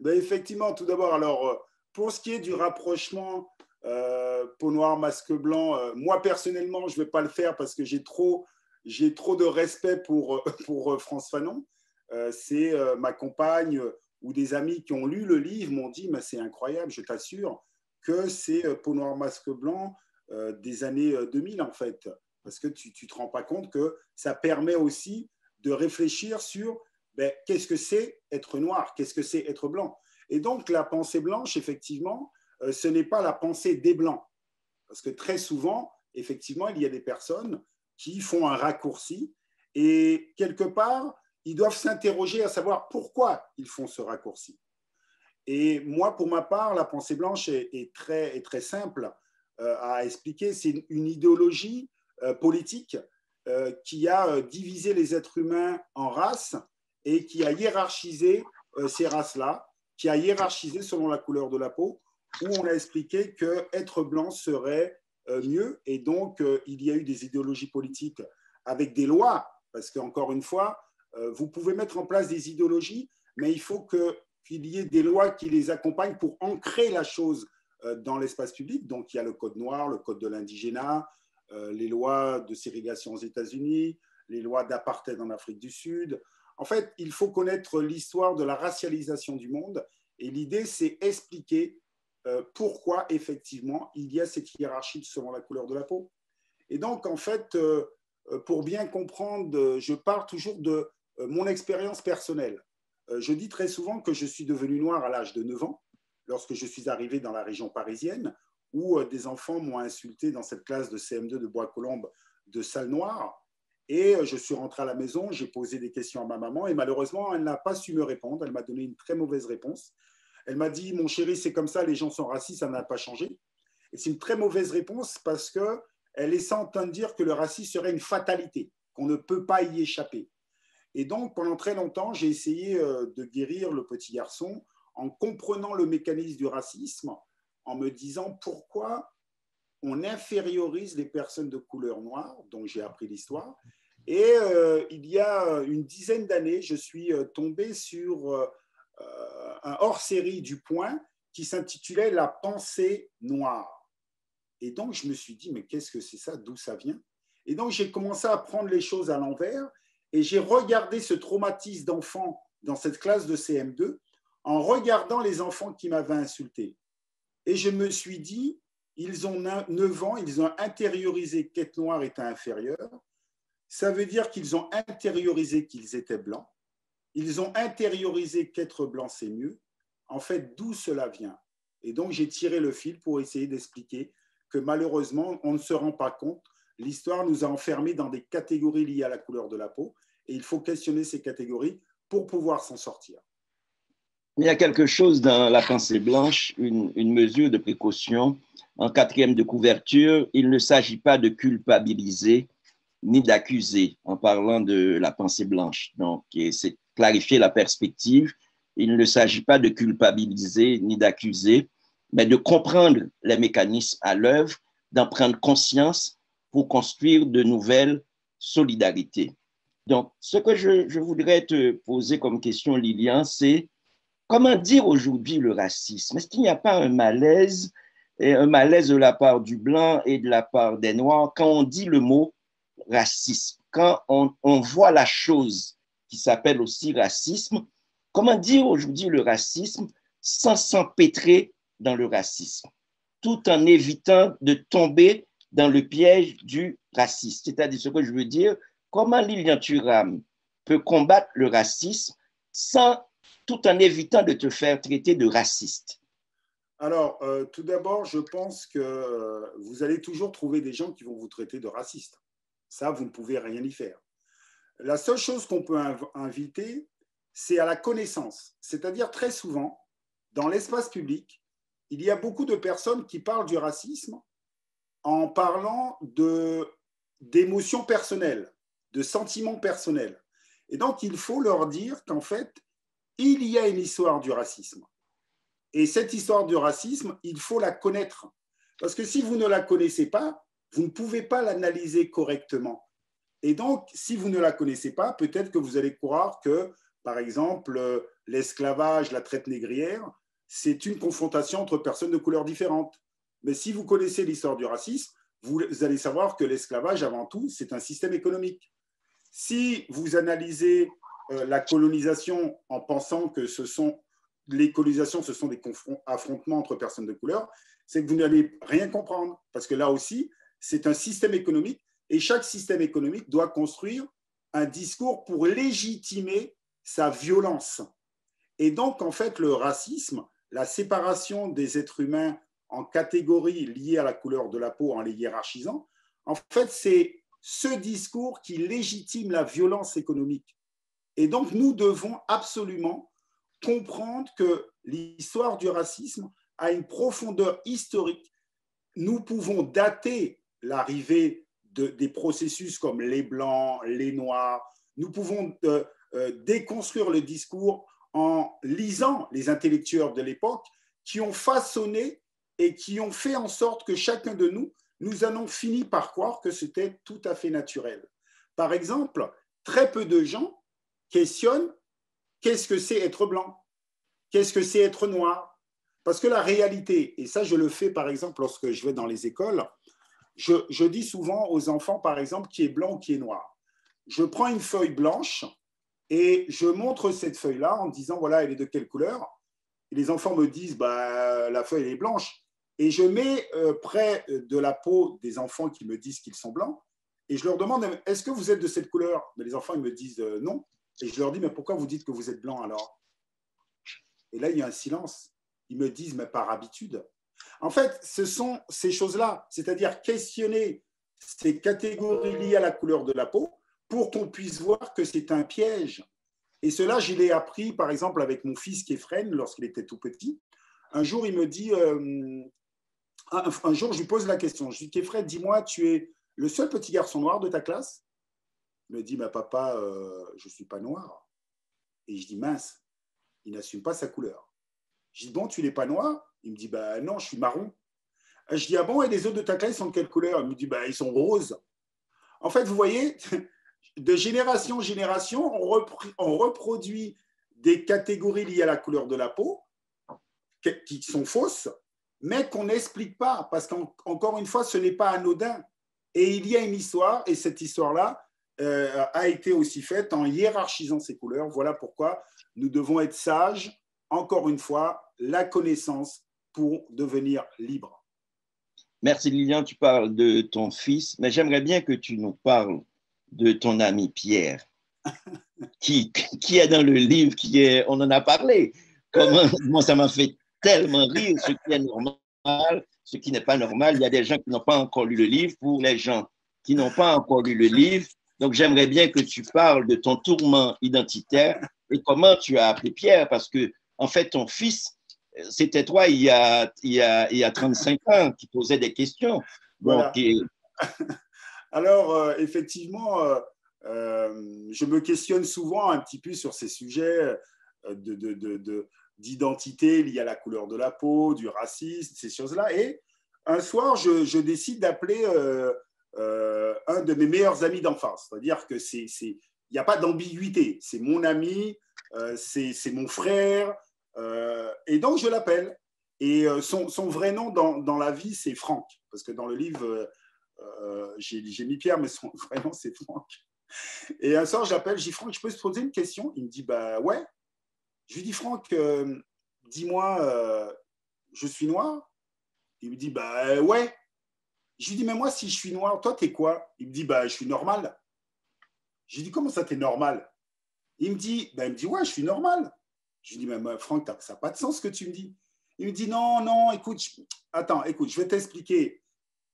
Ben effectivement, tout d'abord, alors, pour ce qui est du rapprochement peau noire, masque blanc, moi personnellement, je ne vais pas le faire parce que j'ai trop de respect pour Frantz Fanon. C'est ma compagne ou des amis qui ont lu le livre m'ont dit, mais c'est incroyable, je t'assure que c'est peau noire, masque blanc des années 2000 en fait. Parce que tu ne te rends pas compte que ça permet aussi de réfléchir sur ben, qu'est-ce que c'est être noir, qu'est-ce que c'est être blanc. Et donc la pensée blanche, effectivement, ce n'est pas la pensée des blancs. Parce que très souvent, effectivement, il y a des personnes qui font un raccourci et quelque part, ils doivent s'interroger à savoir pourquoi ils font ce raccourci. Et moi, pour ma part, la pensée blanche est très simple à expliquer. C'est une idéologie politique qui a divisé les êtres humains en races et qui a hiérarchisé ces races-là, qui a hiérarchisé selon la couleur de la peau, où on a expliqué qu'être blanc serait mieux. Et donc, il y a eu des idéologies politiques avec des lois, parce qu'encore une fois, vous pouvez mettre en place des idéologies, mais il faut qu'il y ait des lois qui les accompagnent pour ancrer la chose dans l'espace public. Donc, il y a le code noir, le code de l'indigénat, les lois de ségrégation aux États-Unis, les lois d'apartheid en Afrique du Sud. En fait, il faut connaître l'histoire de la racialisation du monde. Et l'idée, c'est expliquer pourquoi, effectivement, il y a cette hiérarchie selon la couleur de la peau. Et donc, en fait, pour bien comprendre, je pars toujours de mon expérience personnelle. Je dis très souvent que je suis devenu noir à l'âge de 9 ans, lorsque je suis arrivé dans la région parisienne, où des enfants m'ont insulté dans cette classe de CM2 de Bois-Colombes de salle noire. Et je suis rentré à la maison, j'ai posé des questions à ma maman et malheureusement, elle n'a pas su me répondre. Elle m'a donné une très mauvaise réponse. Elle m'a dit, mon chéri, c'est comme ça, les gens sont racistes, ça n'a pas changé. Et c'est une très mauvaise réponse parce qu'elle laissait entendre dire que le racisme serait une fatalité, qu'on ne peut pas y échapper. Et donc, pendant très longtemps, j'ai essayé de guérir le petit garçon en comprenant le mécanisme du racisme, en me disant pourquoi on infériorise les personnes de couleur noire, dont j'ai appris l'histoire. Et il y a une dizaine d'années, je suis tombé sur un hors-série du Point qui s'intitulait « La pensée noire ». Et donc, je me suis dit, mais qu'est-ce que c'est ça? D'où ça vient? Et donc, j'ai commencé à prendre les choses à l'envers et j'ai regardé ce traumatisme d'enfant dans cette classe de CM2 en regardant les enfants qui m'avaient insulté. Et je me suis dit, ils ont 9 ans, ils ont intériorisé qu'être noir était inférieur. Ça veut dire qu'ils ont intériorisé qu'ils étaient blancs. Ils ont intériorisé qu'être blanc, c'est mieux. En fait, d'où cela vient? Et donc, j'ai tiré le fil pour essayer d'expliquer que malheureusement, on ne se rend pas compte. L'histoire nous a enfermés dans des catégories liées à la couleur de la peau et il faut questionner ces catégories pour pouvoir s'en sortir. Il y a quelque chose dans la pensée blanche, une mesure de précaution. En 4e de couverture, il ne s'agit pas de culpabiliser ni d'accuser en parlant de la pensée blanche. Donc, c'est clarifier la perspective. Il ne s'agit pas de culpabiliser ni d'accuser, mais de comprendre les mécanismes à l'œuvre, d'en prendre conscience pour construire de nouvelles solidarités. Donc, ce que je voudrais te poser comme question, Lilian, c'est comment dire aujourd'hui le racisme? Est-ce qu'il n'y a pas un malaise de la part du blanc et de la part des noirs quand on dit le mot racisme, quand on voit la chose qui s'appelle aussi racisme? Comment dire aujourd'hui le racisme sans s'empêtrer dans le racisme, tout en évitant de tomber dans le piège du racisme? C'est-à-dire, ce que je veux dire, comment Lilian Thuram peut combattre le racisme tout en évitant de te faire traiter de raciste? Alors, tout d'abord, je pense que vous allez toujours trouver des gens qui vont vous traiter de raciste. Ça, vous ne pouvez rien y faire. La seule chose qu'on peut inviter, c'est à la connaissance. C'est-à-dire, très souvent, dans l'espace public, il y a beaucoup de personnes qui parlent du racisme en parlant d'émotions personnelles, de sentiments personnels. Et donc, il faut leur dire qu'en fait, il y a une histoire du racisme. Et cette histoire du racisme, il faut la connaître. Parce que si vous ne la connaissez pas, vous ne pouvez pas l'analyser correctement. Et donc, si vous ne la connaissez pas, peut-être que vous allez croire que, par exemple, l'esclavage, la traite négrière, c'est une confrontation entre personnes de couleurs différentes. Mais si vous connaissez l'histoire du racisme, vous allez savoir que l'esclavage, avant tout, c'est un système économique. Si vous analysez la colonisation en pensant que les colonisations, ce sont des affrontements entre personnes de couleur, c'est que vous n'allez rien comprendre. Parce que là aussi, c'est un système économique et chaque système économique doit construire un discours pour légitimer sa violence. Et donc, en fait, le racisme, la séparation des êtres humains en catégories liées à la couleur de la peau, en les hiérarchisant, en fait, c'est ce discours qui légitime la violence économique. Et donc, nous devons absolument comprendre que l'histoire du racisme a une profondeur historique. Nous pouvons dater l'arrivée des processus comme les Blancs, les Noirs. Nous pouvons déconstruire le discours en lisant les intellectuels de l'époque qui ont façonné et qui ont fait en sorte que chacun de nous, nous allons fini par croire que c'était tout à fait naturel. Par exemple, très peu de gens questionnent qu'est-ce que c'est être blanc, qu'est-ce que c'est être noir. Parce que la réalité, et ça je le fais par exemple lorsque je vais dans les écoles, je dis souvent aux enfants par exemple qui est blanc ou qui est noir. Je prends une feuille blanche et je montre cette feuille-là en disant voilà, elle est de quelle couleur? Et les enfants me disent bah, la feuille elle est blanche. Et je mets près de la peau des enfants qui me disent qu'ils sont blancs et je leur demande est-ce que vous êtes de cette couleur? Mais les enfants ils me disent non. Et je leur dis mais pourquoi vous dites que vous êtes blanc alors? Et là il y a un silence. Ils me disent mais par habitude. En fait, ce sont ces choses-là, c'est-à-dire questionner ces catégories liées à la couleur de la peau pour qu'on puisse voir que c'est un piège. Et cela, je l'ai appris, par exemple, avec mon fils Kéfren, lorsqu'il était tout petit. Un jour, il me dit, un jour, je lui pose la question. Je lui dis, Kéfren, dis-moi, tu es le seul petit garçon noir de ta classe? Il me dit, mais papa, je ne suis pas noir. Et je dis, mince, il n'assume pas sa couleur. Je dis, bon, tu n'es pas noir? Il me dit, bah non, je suis marron. Je dis, ah bon, et les autres de ta classe sont de quelle couleur? Il me dit, bah, ils sont roses. En fait, vous voyez, de génération en génération, on reproduit des catégories liées à la couleur de la peau qui sont fausses, mais qu'on n'explique pas, parce qu'encore une fois, ce n'est pas anodin. Et il y a une histoire, et cette histoire-là a été aussi faite en hiérarchisant ces couleurs. Voilà pourquoi nous devons être sages, encore une fois, la connaissance pour devenir libre. Merci Lilian, tu parles de ton fils, mais j'aimerais bien que tu nous parles de ton ami Pierre, qui est dans le livre, on en a parlé. Moi, ça m'a fait tellement rire, ce qui est normal, ce qui n'est pas normal. Il y a des gens qui n'ont pas encore lu le livre. Pour les gens qui n'ont pas encore lu le livre, donc j'aimerais bien que tu parles de ton tourment identitaire et comment tu as appelé Pierre, parce que, en fait, ton fils, c'était toi il y a 35 ans qui posait des questions. Voilà. Donc, alors, effectivement, je me questionne souvent un petit peu sur ces sujets d'identité liée à la couleur de la peau, du racisme, ces choses-là. Et un soir, je décide d'appeler un de mes meilleurs amis d'enfance. C'est-à-dire que il n'y a pas d'ambiguïté. C'est mon ami, c'est mon frère. Et donc, je l'appelle. Et son vrai nom dans la vie, c'est Franck. Parce que dans le livre, j'ai mis Pierre, mais son vrai nom, c'est Franck. Et un soir, j'appelle, je dis, Franck, je peux te poser une question? Il me dit, bah ouais. Je lui dis, Franck, dis-moi, je suis noir? Il me dit, bah ouais. Je lui dis, mais moi, si je suis noir, toi, t'es quoi? Il me dit, bah je suis normal. Je lui dis, comment ça, t'es normal? Il me dit, ouais, je suis normal. Je lui dis, mais Franck, ça n'a pas de sens ce que tu me dis. Il me dit, non, écoute, écoute, je vais t'expliquer.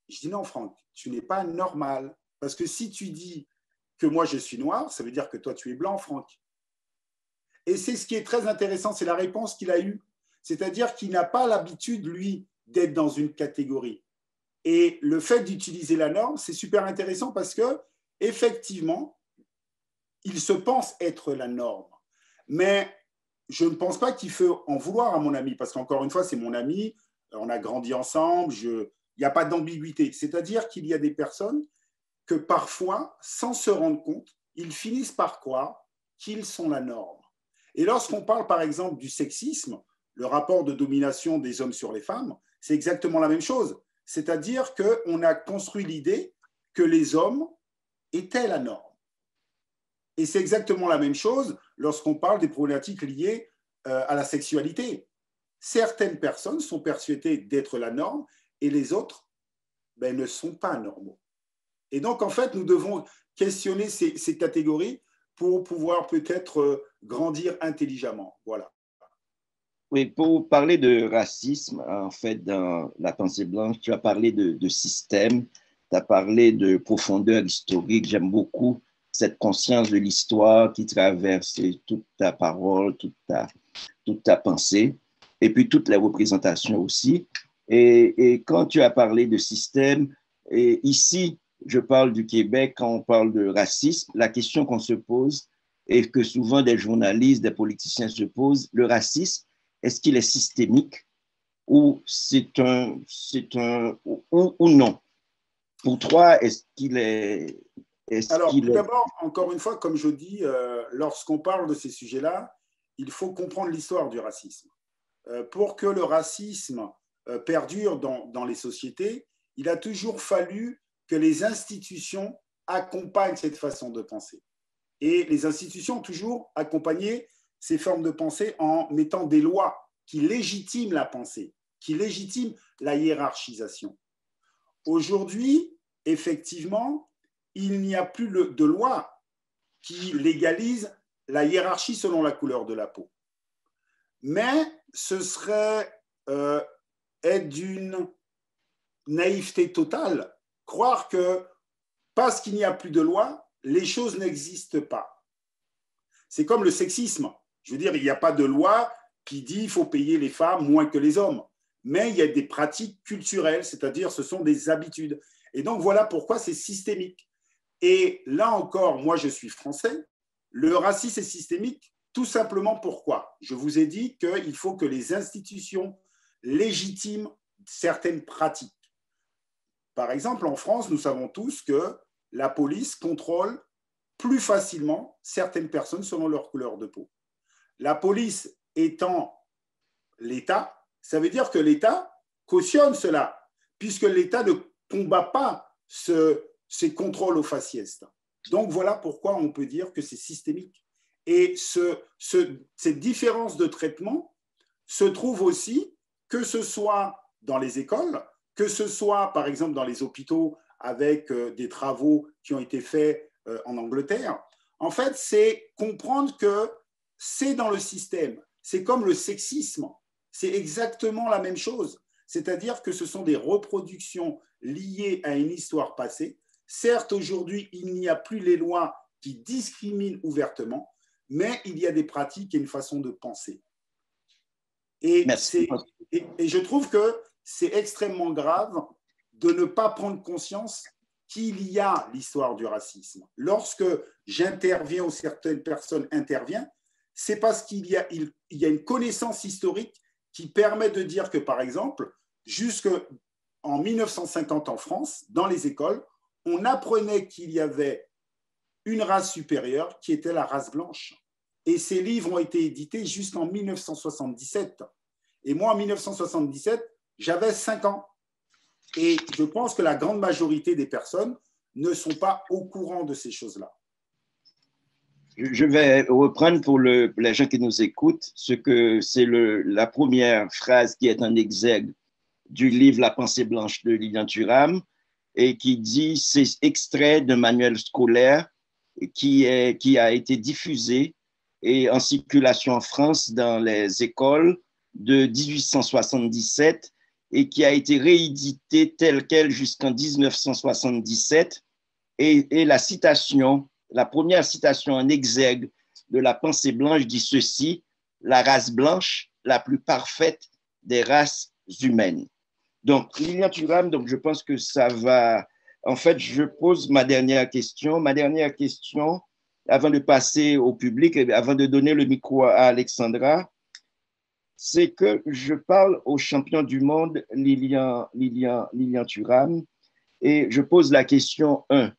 Je dis, non, Franck, tu n'es pas normal. Parce que si tu dis que moi, je suis noir, ça veut dire que toi, tu es blanc, Franck. Et c'est ce qui est très intéressant, c'est la réponse qu'il a eue. C'est-à-dire qu'il n'a pas l'habitude, lui, d'être dans une catégorie. Et le fait d'utiliser la norme, c'est super intéressant parce que, effectivement, il se pense être la norme. Mais je ne pense pas qu'il faut en vouloir à mon ami, parce qu'encore une fois, c'est mon ami, on a grandi ensemble, il n'y a pas d'ambiguïté. C'est-à-dire qu'il y a des personnes que parfois, sans se rendre compte, ils finissent par croire qu'ils sont la norme. Et lorsqu'on parle, par exemple, du sexisme, le rapport de domination des hommes sur les femmes, c'est exactement la même chose. C'est-à-dire qu'on a construit l'idée que les hommes étaient la norme. Et c'est exactement la même chose lorsqu'on parle des problématiques liées à la sexualité. Certaines personnes sont persuadées d'être la norme et les autres ne sont pas normaux. Et donc, en fait, nous devons questionner ces catégories pour pouvoir peut-être grandir intelligemment. Voilà. Oui, pour parler de racisme, en fait, dans la pensée blanche, tu as parlé de système, tu as parlé de profondeur historique. J'aime beaucoup cette conscience de l'histoire qui traverse toute ta parole, toute ta pensée, et puis toutes les représentations aussi. Et quand tu as parlé de système, et ici, je parle du Québec, quand on parle de racisme, la question qu'on se pose et que souvent des journalistes, des politiciens se posent, le racisme, est-ce qu'il est systémique ou ou non? Pour toi, est-ce qu'il est... Alors, tout d'abord, encore une fois, comme je dis, lorsqu'on parle de ces sujets-là, il faut comprendre l'histoire du racisme. Pour que le racisme perdure dans les sociétés, il a toujours fallu que les institutions accompagnent cette façon de penser. Et les institutions ont toujours accompagné ces formes de pensée en mettant des lois qui légitiment la pensée, qui légitiment la hiérarchisation. Aujourd'hui, effectivement, il n'y a plus de loi qui légalise la hiérarchie selon la couleur de la peau. Mais ce serait être d'une naïveté totale, croire que parce qu'il n'y a plus de loi, les choses n'existent pas. C'est comme le sexisme. Je veux dire, il n'y a pas de loi qui dit qu'il faut payer les femmes moins que les hommes. Mais il y a des pratiques culturelles, c'est-à-dire ce sont des habitudes. Et donc, voilà pourquoi c'est systémique. Et là encore, moi, je suis français. Le racisme est systémique tout simplement pourquoi? Je vous ai dit qu'il faut que les institutions légitiment certaines pratiques. Par exemple, en France, nous savons tous que la police contrôle plus facilement certaines personnes selon leur couleur de peau. La police étant l'État, ça veut dire que l'État cautionne cela, puisque l'État ne combat pas ces contrôles au faciès. Donc voilà pourquoi on peut dire que c'est systémique. Et cette différence de traitement se trouve aussi, que ce soit dans les écoles, que ce soit par exemple dans les hôpitaux avec des travaux qui ont été faits en Angleterre. En fait, c'est comprendre que c'est dans le système. C'est comme le sexisme. C'est exactement la même chose. C'est-à-dire que ce sont des reproductions liées à une histoire passée. Certes, aujourd'hui, il n'y a plus les lois qui discriminent ouvertement, mais il y a des pratiques et une façon de penser. Et je trouve que c'est extrêmement grave de ne pas prendre conscience qu'il y a l'histoire du racisme. Lorsque j'interviens ou certaines personnes interviennent, c'est parce qu'il y a une connaissance historique qui permet de dire que, par exemple, jusqu'en 1950 en France, dans les écoles, on apprenait qu'il y avait une race supérieure qui était la race blanche. Et ces livres ont été édités jusqu'en 1977. Et moi, en 1977, j'avais 5 ans. Et je pense que la grande majorité des personnes ne sont pas au courant de ces choses-là. Je vais reprendre pour les gens qui nous écoutent ce que c'est la première phrase qui est un exergue du livre La pensée blanche de Lilian Thuram et qui dit, c'est extrait d'un manuel scolaire qui a été diffusé et en circulation en France dans les écoles de 1877 et qui a été réédité tel quel jusqu'en 1977. Et la première citation en exergue de la pensée blanche dit ceci: la race blanche, la plus parfaite des races humaines. Donc, Lilian Thuram, donc je pense que ça va. En fait, je pose ma dernière question. Ma dernière question, avant de passer au public, et avant de donner le micro à Alexandra, c'est que je parle au champion du monde, Lilian Thuram, et je pose la question 1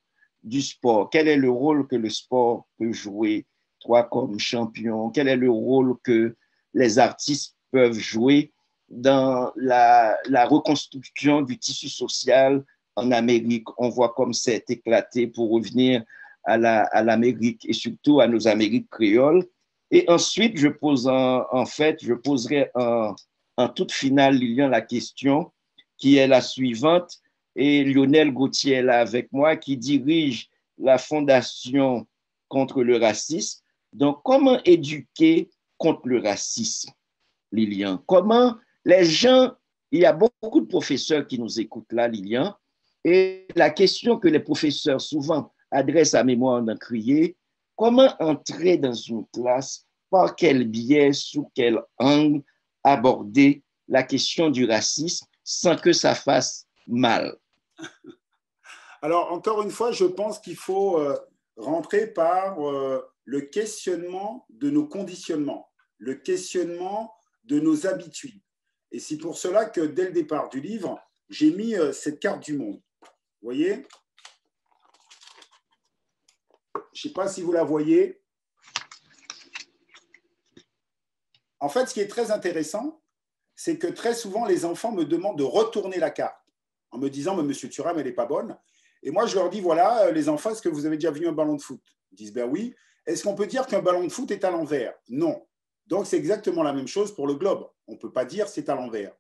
du sport. Quel est le rôle que le sport peut jouer, toi comme champion? Quel est le rôle que les artistes peuvent jouer dans la reconstruction du tissu social en Amérique? On voit comme c'est éclaté pour revenir à l'Amérique et surtout à nos Amériques créoles. Et ensuite, je poserai en toute finale, Lilian, la question qui est la suivante. Et Lionel Gauthier est là avec moi, qui dirige la Fondation contre le racisme. Donc, comment éduquer contre le racisme, Lilian? Comment les gens, il y a beaucoup de professeurs qui nous écoutent là, Lilian, et la question que les professeurs souvent adressent à mémoire d'un crier, comment entrer dans une classe, par quel biais, sous quel angle aborder la question du racisme sans que ça fasse mal? Alors, encore une fois, je pense qu'il faut rentrer par le questionnement de nos conditionnements, le questionnement de nos habitudes. Et c'est pour cela que dès le départ du livre, j'ai mis cette carte du monde. Vous voyez? Je ne sais pas si vous la voyez. En fait, ce qui est très intéressant, c'est que très souvent, les enfants me demandent de retourner la carte en me disant, mais Monsieur Thuram, elle n'est pas bonne. Et moi, je leur dis, voilà, les enfants, est-ce que vous avez déjà vu un ballon de foot? Ils disent, ben oui. Est-ce qu'on peut dire qu'un ballon de foot est à l'envers? Non. Donc, c'est exactement la même chose pour le globe. On ne peut pas dire c'est à l'envers.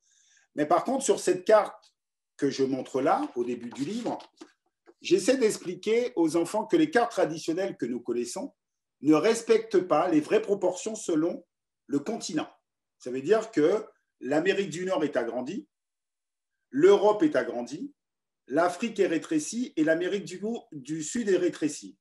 Mais par contre, sur cette carte que je montre là, au début du livre, j'essaie d'expliquer aux enfants que les cartes traditionnelles que nous connaissons ne respectent pas les vraies proportions selon le continent. Ça veut dire que l'Amérique du Nord est agrandie, l'Europe est agrandie, l'Afrique est rétrécie et l'Amérique du Sud est rétrécie.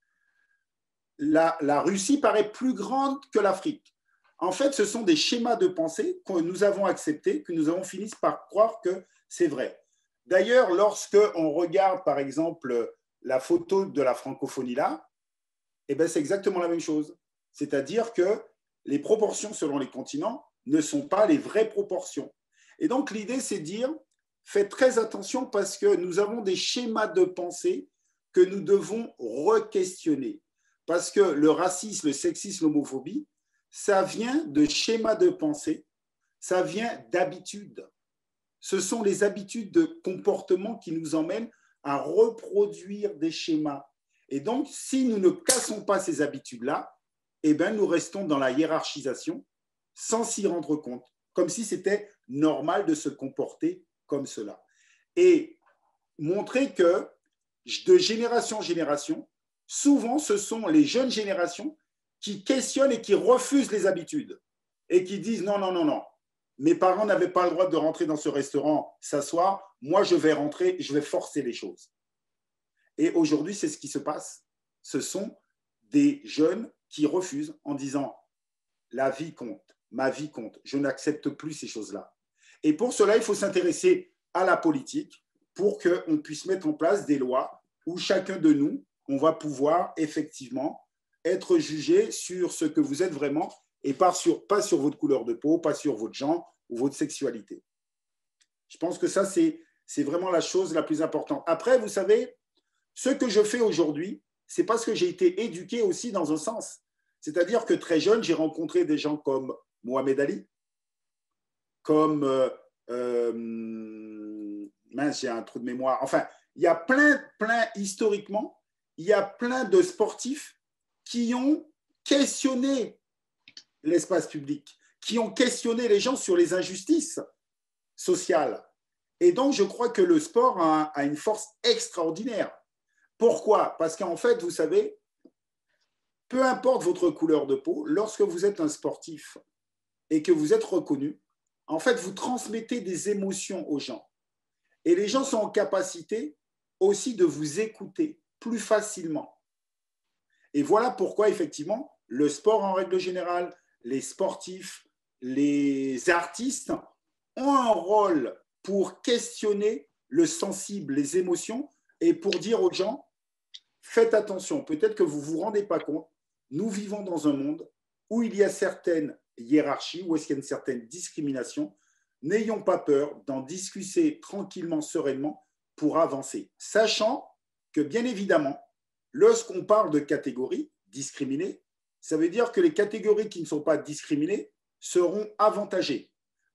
La Russie paraît plus grande que l'Afrique. En fait, ce sont des schémas de pensée que nous avons acceptés, que nous avons fini par croire que c'est vrai. D'ailleurs, lorsque on regarde, par exemple, la photo de la francophonie là, eh ben, c'est exactement la même chose. C'est-à-dire que les proportions selon les continents ne sont pas les vraies proportions. Et donc, l'idée, c'est de dire, faites très attention parce que nous avons des schémas de pensée que nous devons re-questionner. Parce que le racisme, le sexisme, l'homophobie, ça vient de schémas de pensée, ça vient d'habitudes. Ce sont les habitudes de comportement qui nous emmènent à reproduire des schémas. Et donc, si nous ne cassons pas ces habitudes-là, eh bien, nous restons dans la hiérarchisation sans s'y rendre compte, comme si c'était normal de se comporter comme cela. Et montrer que de génération en génération, souvent, ce sont les jeunes générations qui questionnent et qui refusent les habitudes et qui disent non, non, non, non. Mes parents n'avaient pas le droit de rentrer dans ce restaurant, s'asseoir. Moi, je vais rentrer, je vais forcer les choses. Et aujourd'hui, c'est ce qui se passe. Ce sont des jeunes qui refusent en disant la vie compte, ma vie compte. Je n'accepte plus ces choses-là. Et pour cela, il faut s'intéresser à la politique pour qu'on puisse mettre en place des lois où chacun de nous, on va pouvoir effectivement être jugé sur ce que vous êtes vraiment et pas sur votre couleur de peau, pas sur votre genre ou votre sexualité. Je pense que ça, c'est vraiment la chose la plus importante. Après, vous savez, ce que je fais aujourd'hui, c'est parce que j'ai été éduqué aussi dans un sens. C'est-à-dire que très jeune, j'ai rencontré des gens comme Mohamed Ali, comme mince, j'ai un trou de mémoire. Enfin, il y a plein, historiquement, il y a plein de sportifs qui ont questionné l'espace public, qui ont questionné les gens sur les injustices sociales. Et donc, je crois que le sport a une force extraordinaire. Pourquoi? Parce qu'en fait, vous savez, peu importe votre couleur de peau, lorsque vous êtes un sportif et que vous êtes reconnu, en fait, vous transmettez des émotions aux gens. Et les gens sont en capacité aussi de vous écouter plus facilement. Et voilà pourquoi, effectivement, le sport en règle générale, les sportifs, les artistes ont un rôle pour questionner le sensible, les émotions, et pour dire aux gens, faites attention, peut-être que vous ne vous rendez pas compte, nous vivons dans un monde où il y a certaines hiérarchies, où il y a une certaine discrimination. N'ayons pas peur d'en discuter tranquillement, sereinement, pour avancer, sachant que, bien évidemment, lorsqu'on parle de catégories discriminées, ça veut dire que les catégories qui ne sont pas discriminées seront avantagées.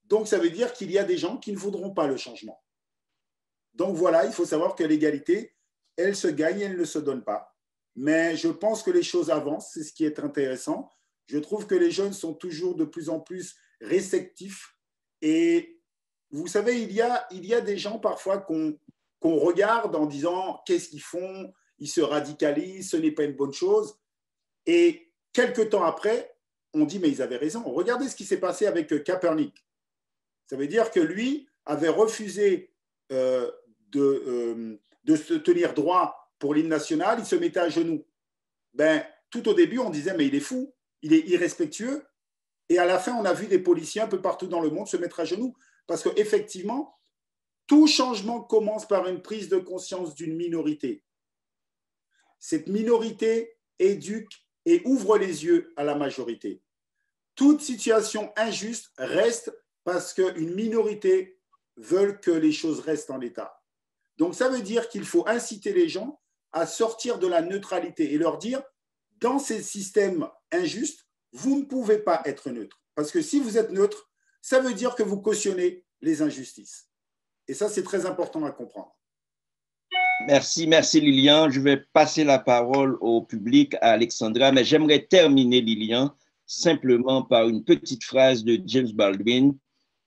Donc, ça veut dire qu'il y a des gens qui ne voudront pas le changement. Donc, voilà, il faut savoir que l'égalité, elle se gagne, elle ne se donne pas. Mais je pense que les choses avancent, c'est ce qui est intéressant. Je trouve que les jeunes sont toujours de plus en plus réceptifs. Et vous savez, il y a des gens parfois qu'on regarde en disant qu'est-ce qu'ils font, ils se radicalisent, ce n'est pas une bonne chose. Et quelques temps après, on dit mais ils avaient raison. Regardez ce qui s'est passé avec Kaepernick. Ça veut dire que lui avait refusé de se tenir droit pour l'hymne national, il se mettait à genoux. Tout au début, on disait mais il est fou, il est irrespectueux. Et à la fin, on a vu des policiers un peu partout dans le monde se mettre à genoux. Parce qu'effectivement, tout changement commence par une prise de conscience d'une minorité. Cette minorité éduque et ouvre les yeux à la majorité. Toute situation injuste reste parce qu'une minorité veut que les choses restent en l'état. Donc, ça veut dire qu'il faut inciter les gens à sortir de la neutralité et leur dire, dans ces systèmes injustes, vous ne pouvez pas être neutre. Parce que si vous êtes neutre, ça veut dire que vous cautionnez les injustices. Et ça, c'est très important à comprendre. Merci Lilian. Je vais passer la parole au public, à Alexandra, mais j'aimerais terminer, Lilian, simplement par une petite phrase de James Baldwin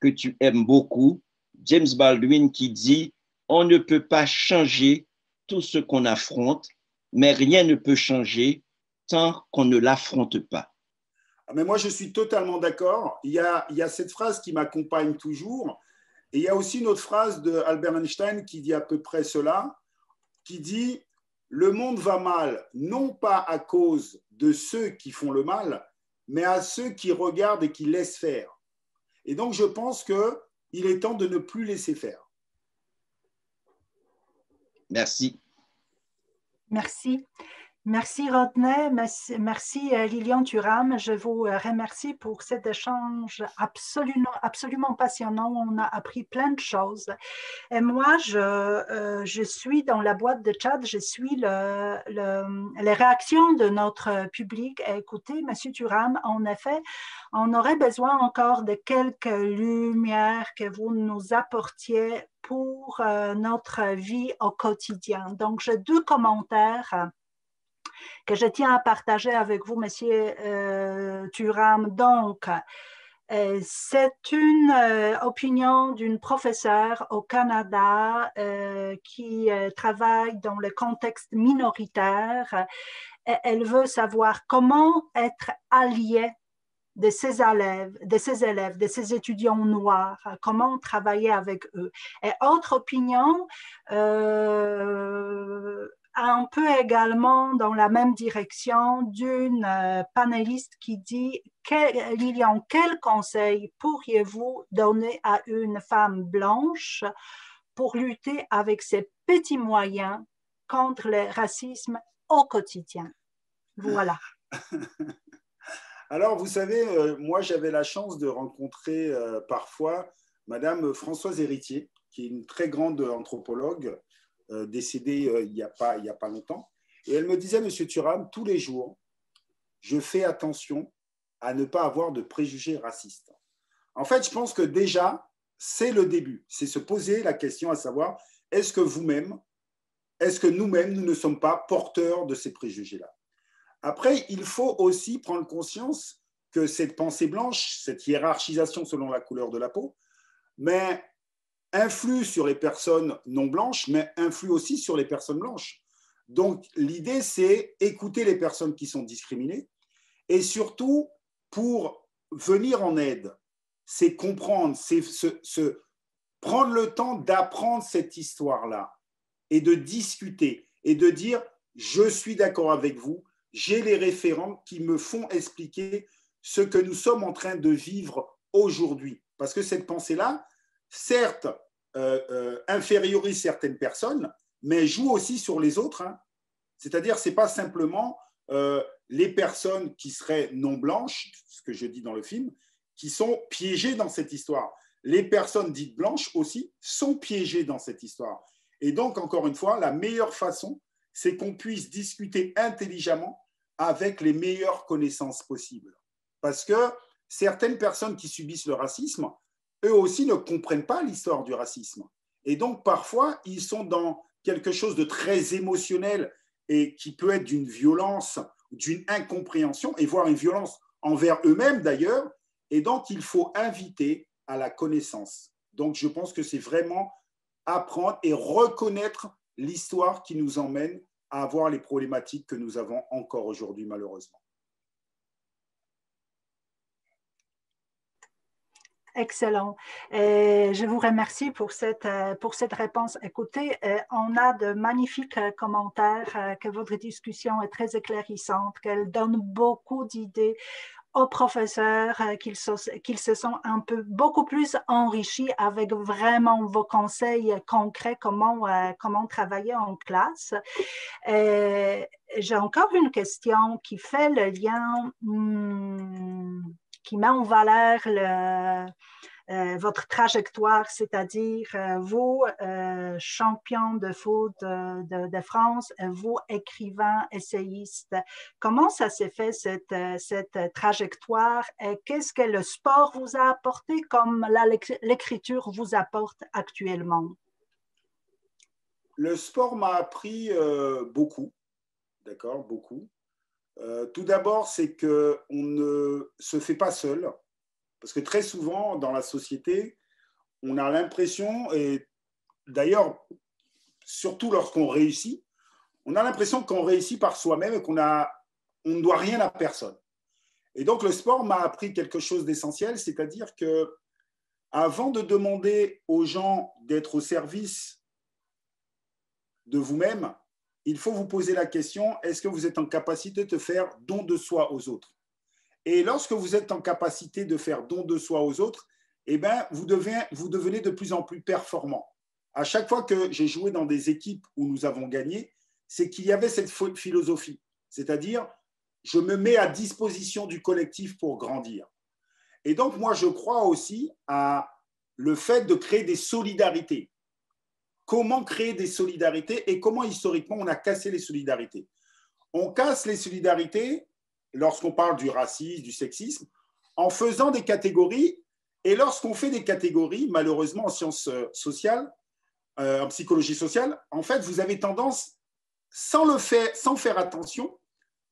que tu aimes beaucoup. James Baldwin qui dit « On ne peut pas changer tout ce qu'on affronte, mais rien ne peut changer tant qu'on ne l'affronte pas. » Mais moi, je suis totalement d'accord. Il y a cette phrase qui m'accompagne toujours. Et il y a aussi une autre phrase d'Albert Einstein qui dit à peu près cela, qui dit « Le monde va mal, non pas à cause de ceux qui font le mal, mais à ceux qui regardent et qui laissent faire. » Et donc, je pense qu'il est temps de ne plus laisser faire. Merci. Merci. Merci Rodney, merci Lilian Thuram. Je vous remercie pour cet échange absolument passionnant. On a appris plein de choses. Et moi, je suis dans la boîte de chat, je suis les réactions de notre public. Écoutez, Monsieur Thuram, en effet, on aurait besoin encore de quelques lumières que vous nous apportiez pour notre vie au quotidien. Donc, j'ai 2 commentaires que je tiens à partager avec vous, Monsieur Thuram. Donc, c'est une opinion d'une professeure au Canada qui travaille dans le contexte minoritaire. Elle veut savoir comment être alliée de ses élèves, de ses étudiants noirs, comment travailler avec eux. Et autre opinion, un peu également dans la même direction d'une panéliste qui dit Lilian, quel conseil pourriez-vous donner à une femme blanche pour lutter avec ses petits moyens contre le racisme au quotidien? Voilà. Alors, vous savez, moi, j'avais la chance de rencontrer parfois Madame Françoise Héritier, qui est une très grande anthropologue, décédée il n'y a pas longtemps. Et elle me disait, Monsieur Thuram, tous les jours, je fais attention à ne pas avoir de préjugés racistes. En fait, je pense que déjà, c'est le début. C'est se poser la question à savoir, est-ce que vous-même, est-ce que nous-mêmes, nous ne sommes pas porteurs de ces préjugés-là? Après, il faut aussi prendre conscience que cette pensée blanche, cette hiérarchisation selon la couleur de la peau, mais influe sur les personnes non blanches, mais influe aussi sur les personnes blanches. Donc, l'idée, c'est écouter les personnes qui sont discriminées et surtout, pour venir en aide, c'est comprendre, c'est prendre le temps d'apprendre cette histoire-là et de discuter et de dire « je suis d'accord avec vous », j'ai les référents qui me font expliquer ce que nous sommes en train de vivre aujourd'hui. Parce que cette pensée-là, certes, infériorise certaines personnes, mais joue aussi sur les autres. Hein. C'est-à-dire, ce n'est pas simplement les personnes qui seraient non blanches, ce que je dis dans le film, qui sont piégées dans cette histoire. Les personnes dites blanches aussi sont piégées dans cette histoire. Et donc, encore une fois, la meilleure façon, c'est qu'on puisse discuter intelligemment avec les meilleures connaissances possibles. Parce que certaines personnes qui subissent le racisme, eux aussi ne comprennent pas l'histoire du racisme. Et donc, parfois, ils sont dans quelque chose de très émotionnel et qui peut être d'une violence, d'une incompréhension, et voire une violence envers eux-mêmes d'ailleurs. Et donc, il faut inviter à la connaissance. Donc, je pense que c'est vraiment apprendre et reconnaître l'histoire qui nous emmène à avoir les problématiques que nous avons encore aujourd'hui, malheureusement. Excellent. Je vous remercie pour cette réponse. Écoutez, on a de magnifiques commentaires, que votre discussion est très éclairissante, qu'elle donne beaucoup d'idées aux professeurs, qu'ils se sont un peu beaucoup plus enrichis avec vraiment vos conseils concrets, comment travailler en classe. J'ai encore une question qui fait le lien, qui met en valeur votre trajectoire, c'est-à-dire vous, champion de foot de France, vous, écrivain, essayiste. Comment ça s'est fait, cette trajectoire? Qu'est-ce que le sport vous a apporté comme l'écriture vous apporte actuellement? Le sport m'a appris beaucoup, d'accord, beaucoup. Tout d'abord, c'est qu'on ne se fait pas seul. Parce que très souvent, dans la société, on a l'impression, et d'ailleurs, surtout lorsqu'on réussit, on a l'impression qu'on réussit par soi-même et qu'on ne doit rien à personne. Et donc, le sport m'a appris quelque chose d'essentiel, c'est-à-dire que avant de demander aux gens d'être au service de vous-même, il faut vous poser la question, est-ce que vous êtes en capacité de faire don de soi aux autres? Et lorsque vous êtes en capacité de faire don de soi aux autres, eh bien, vous devenez de plus en plus performant. À chaque fois que j'ai joué dans des équipes où nous avons gagné, c'est qu'il y avait cette philosophie. c'est-à-dire je me mets à disposition du collectif pour grandir. Et donc, moi, je crois aussi à le fait de créer des solidarités. Comment créer des solidarités et comment, historiquement, on a cassé les solidarités. On casse les solidarités lorsqu'on parle du racisme, du sexisme, en faisant des catégories. Et lorsqu'on fait des catégories, malheureusement, en sciences sociales, en psychologie sociale, en fait, vous avez tendance, sans faire attention,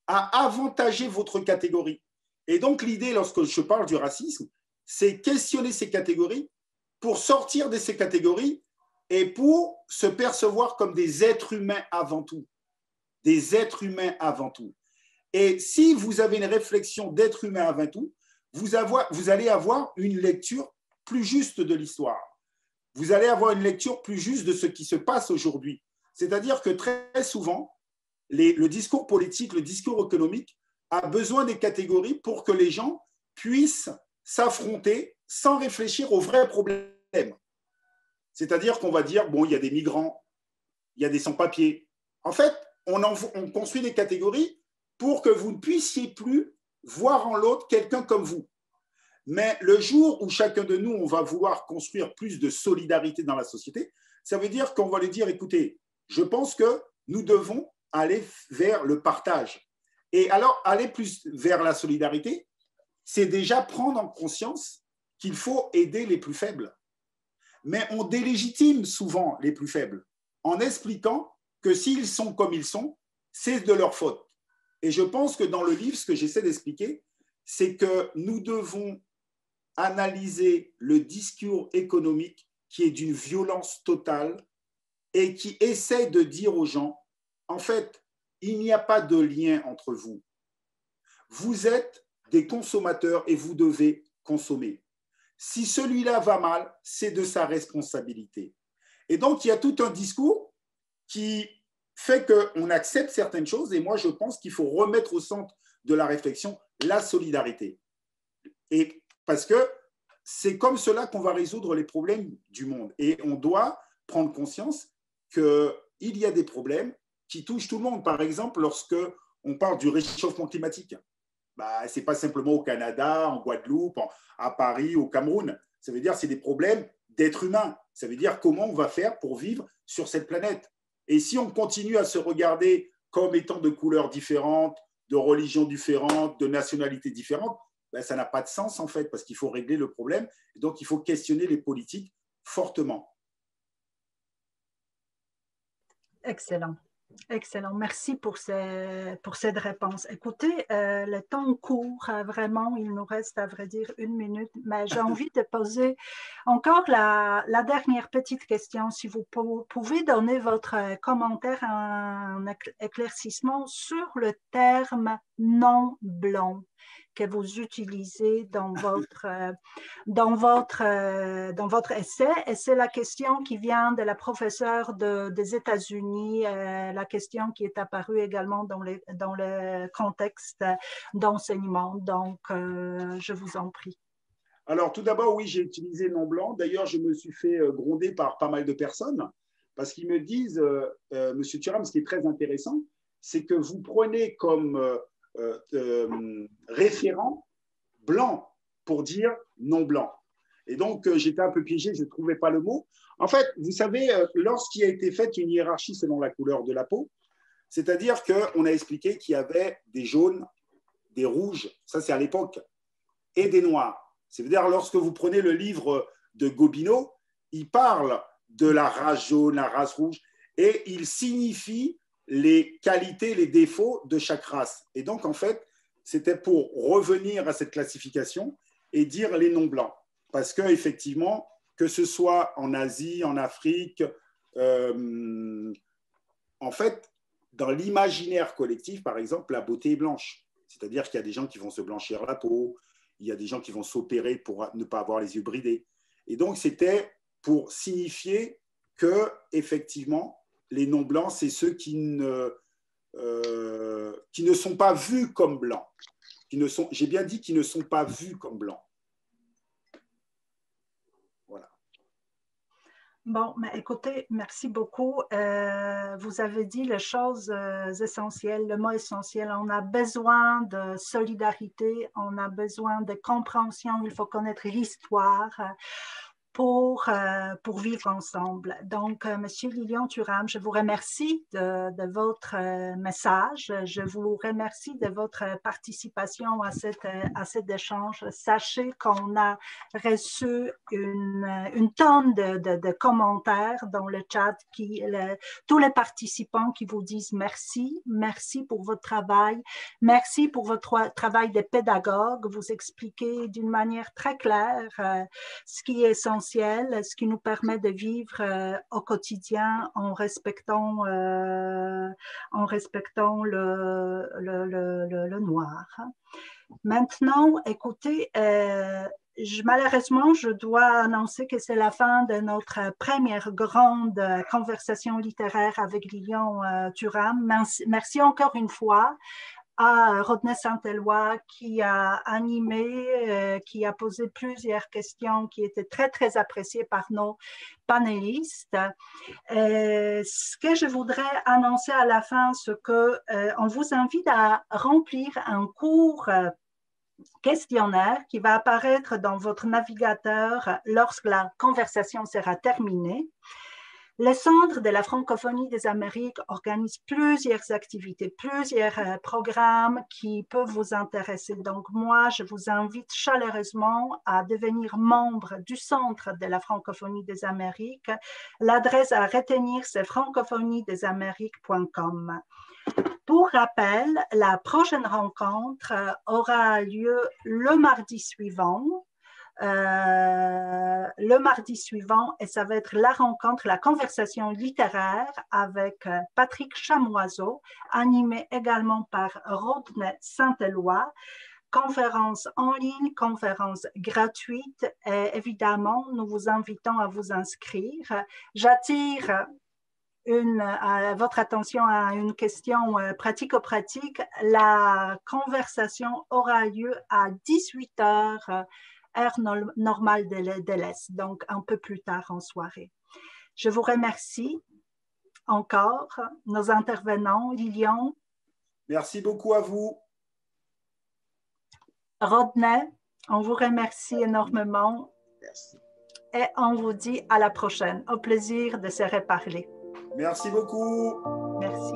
à avantager votre catégorie. Et donc, l'idée, lorsque je parle du racisme, c'est questionner ces catégories pour sortir de ces catégories et pour se percevoir comme des êtres humains avant tout. Des êtres humains avant tout. Et si vous avez une réflexion d'être humain avant tout, vous allez avoir une lecture plus juste de l'histoire. Vous allez avoir une lecture plus juste de ce qui se passe aujourd'hui. C'est-à-dire que très souvent, le discours politique, le discours économique a besoin des catégories pour que les gens puissent s'affronter sans réfléchir aux vrais problèmes. C'est-à-dire qu'on va dire, bon, il y a des migrants, il y a des sans-papiers. En fait, on construit des catégories pour que vous ne puissiez plus voir en l'autre quelqu'un comme vous. Mais le jour où chacun de nous, on va vouloir construire plus de solidarité dans la société, ça veut dire qu'on va lui dire, écoutez, je pense que nous devons aller vers le partage. Et alors, aller plus vers la solidarité, c'est déjà prendre en conscience qu'il faut aider les plus faibles. Mais on délégitime souvent les plus faibles en expliquant que s'ils sont comme ils sont, c'est de leur faute. Et je pense que dans le livre, ce que j'essaie d'expliquer, c'est que nous devons analyser le discours économique qui est d'une violence totale et qui essaie de dire aux gens, en fait, il n'y a pas de lien entre vous. Vous êtes des consommateurs et vous devez consommer. Si celui-là va mal, c'est de sa responsabilité. Et donc, il y a tout un discours qui fait qu'on accepte certaines choses. Et moi, je pense qu'il faut remettre au centre de la réflexion la solidarité. Et parce que c'est comme cela qu'on va résoudre les problèmes du monde. Et on doit prendre conscience qu'il y a des problèmes qui touchent tout le monde. Par exemple, lorsque on parle du réchauffement climatique, ce n'est pas simplement au Canada, en Guadeloupe, à Paris, au Cameroun. Ça veut dire que c'est des problèmes d'êtres humains. Ça veut dire comment on va faire pour vivre sur cette planète. Et si on continue à se regarder comme étant de couleurs différentes, de religions différentes, de nationalités différentes, ça n'a pas de sens en fait, parce qu'il faut régler le problème. Et donc, il faut questionner les politiques fortement. Excellent. Excellent. Merci pour cette réponse. Écoutez, le temps court, vraiment. Il nous reste, à vrai dire, 1 minute, mais j'ai envie de poser encore la dernière petite question. Si vous pouvez donner votre commentaire en éclaircissement sur le terme non blanc que vous utilisez dans votre essai. Et c'est la question qui vient de la professeure des États-Unis, la question qui est apparue également dans le contexte d'enseignement. Donc, je vous en prie. Alors, tout d'abord, oui, j'ai utilisé non blanc. D'ailleurs, je me suis fait gronder par pas mal de personnes parce qu'ils me disent, Monsieur Thuram, ce qui est très intéressant, c'est que vous prenez comme référent blanc pour dire non blanc. Et donc, j'étais un peu piégé, je ne trouvais pas le mot. En fait, vous savez, lorsqu'il a été faite une hiérarchie selon la couleur de la peau, c'est-à-dire qu'on a expliqué qu'il y avait des jaunes, des rouges, ça c'est à l'époque, et des noirs. C'est-à-dire, lorsque vous prenez le livre de Gobineau, il parle de la race jaune, la race rouge, et il signifie les qualités, les défauts de chaque race. Et donc, en fait, c'était pour revenir à cette classification et dire les non-blancs. Parce qu'effectivement, que ce soit en Asie, en Afrique, en fait, dans l'imaginaire collectif, par exemple, la beauté est blanche. C'est-à-dire qu'il y a des gens qui vont se blanchir la peau, il y a des gens qui vont s'opérer pour ne pas avoir les yeux bridés. Et donc, c'était pour signifier que, effectivement, les non-blancs, c'est ceux qui ne sont pas vus comme blancs. J'ai bien dit qu'ils ne sont pas vus comme blancs. Voilà. Bon, mais écoutez, merci beaucoup. Vous avez dit les choses essentielles, le mot essentiel. On a besoin de solidarité, on a besoin de compréhension, il faut connaître l'histoire pour vivre ensemble. Donc, Monsieur Lilian-Thuram, je vous remercie de votre message. Je vous remercie de votre participation à cet échange. Sachez qu'on a reçu une tonne de commentaires dans le chat, tous les participants qui vous disent merci, merci pour votre travail, merci pour votre travail de pédagogue. Vous expliquez d'une manière très claire ce qui est essentiel, ce qui nous permet de vivre au quotidien en respectant le noir. Maintenant, écoutez, malheureusement, je dois annoncer que c'est la fin de notre première grande conversation littéraire avec Lilian-Thuram. Merci encore une fois à Rodney Saint-Éloi qui a animé, qui a posé plusieurs questions qui étaient très, très appréciées par nos panélistes. Ce que je voudrais annoncer à la fin, c'est qu'on vous invite à remplir un court questionnaire qui va apparaître dans votre navigateur lorsque la conversation sera terminée. Le Centre de la francophonie des Amériques organise plusieurs activités, plusieurs programmes qui peuvent vous intéresser. Donc, moi, je vous invite chaleureusement à devenir membre du Centre de la francophonie des Amériques. L'adresse à retenir, c'est francophoniedésamériques.com. Pour rappel, la prochaine rencontre aura lieu le mardi suivant. Et ça va être la rencontre, la conversation littéraire avec Patrick Chamoiseau, animée également par Rodney Saint-Éloi. Conférence en ligne, conférence gratuite. Et évidemment, nous vous invitons à vous inscrire. J'attire votre attention à une question pratico-pratique. La conversation aura lieu à 18h, heure normale de l'Est, donc un peu plus tard en soirée. Je vous remercie encore, nos intervenants. Lilian. Merci beaucoup à vous. Rodney, on vous remercie énormément. Merci. Et on vous dit à la prochaine. Au plaisir de se reparler. Merci beaucoup. Merci.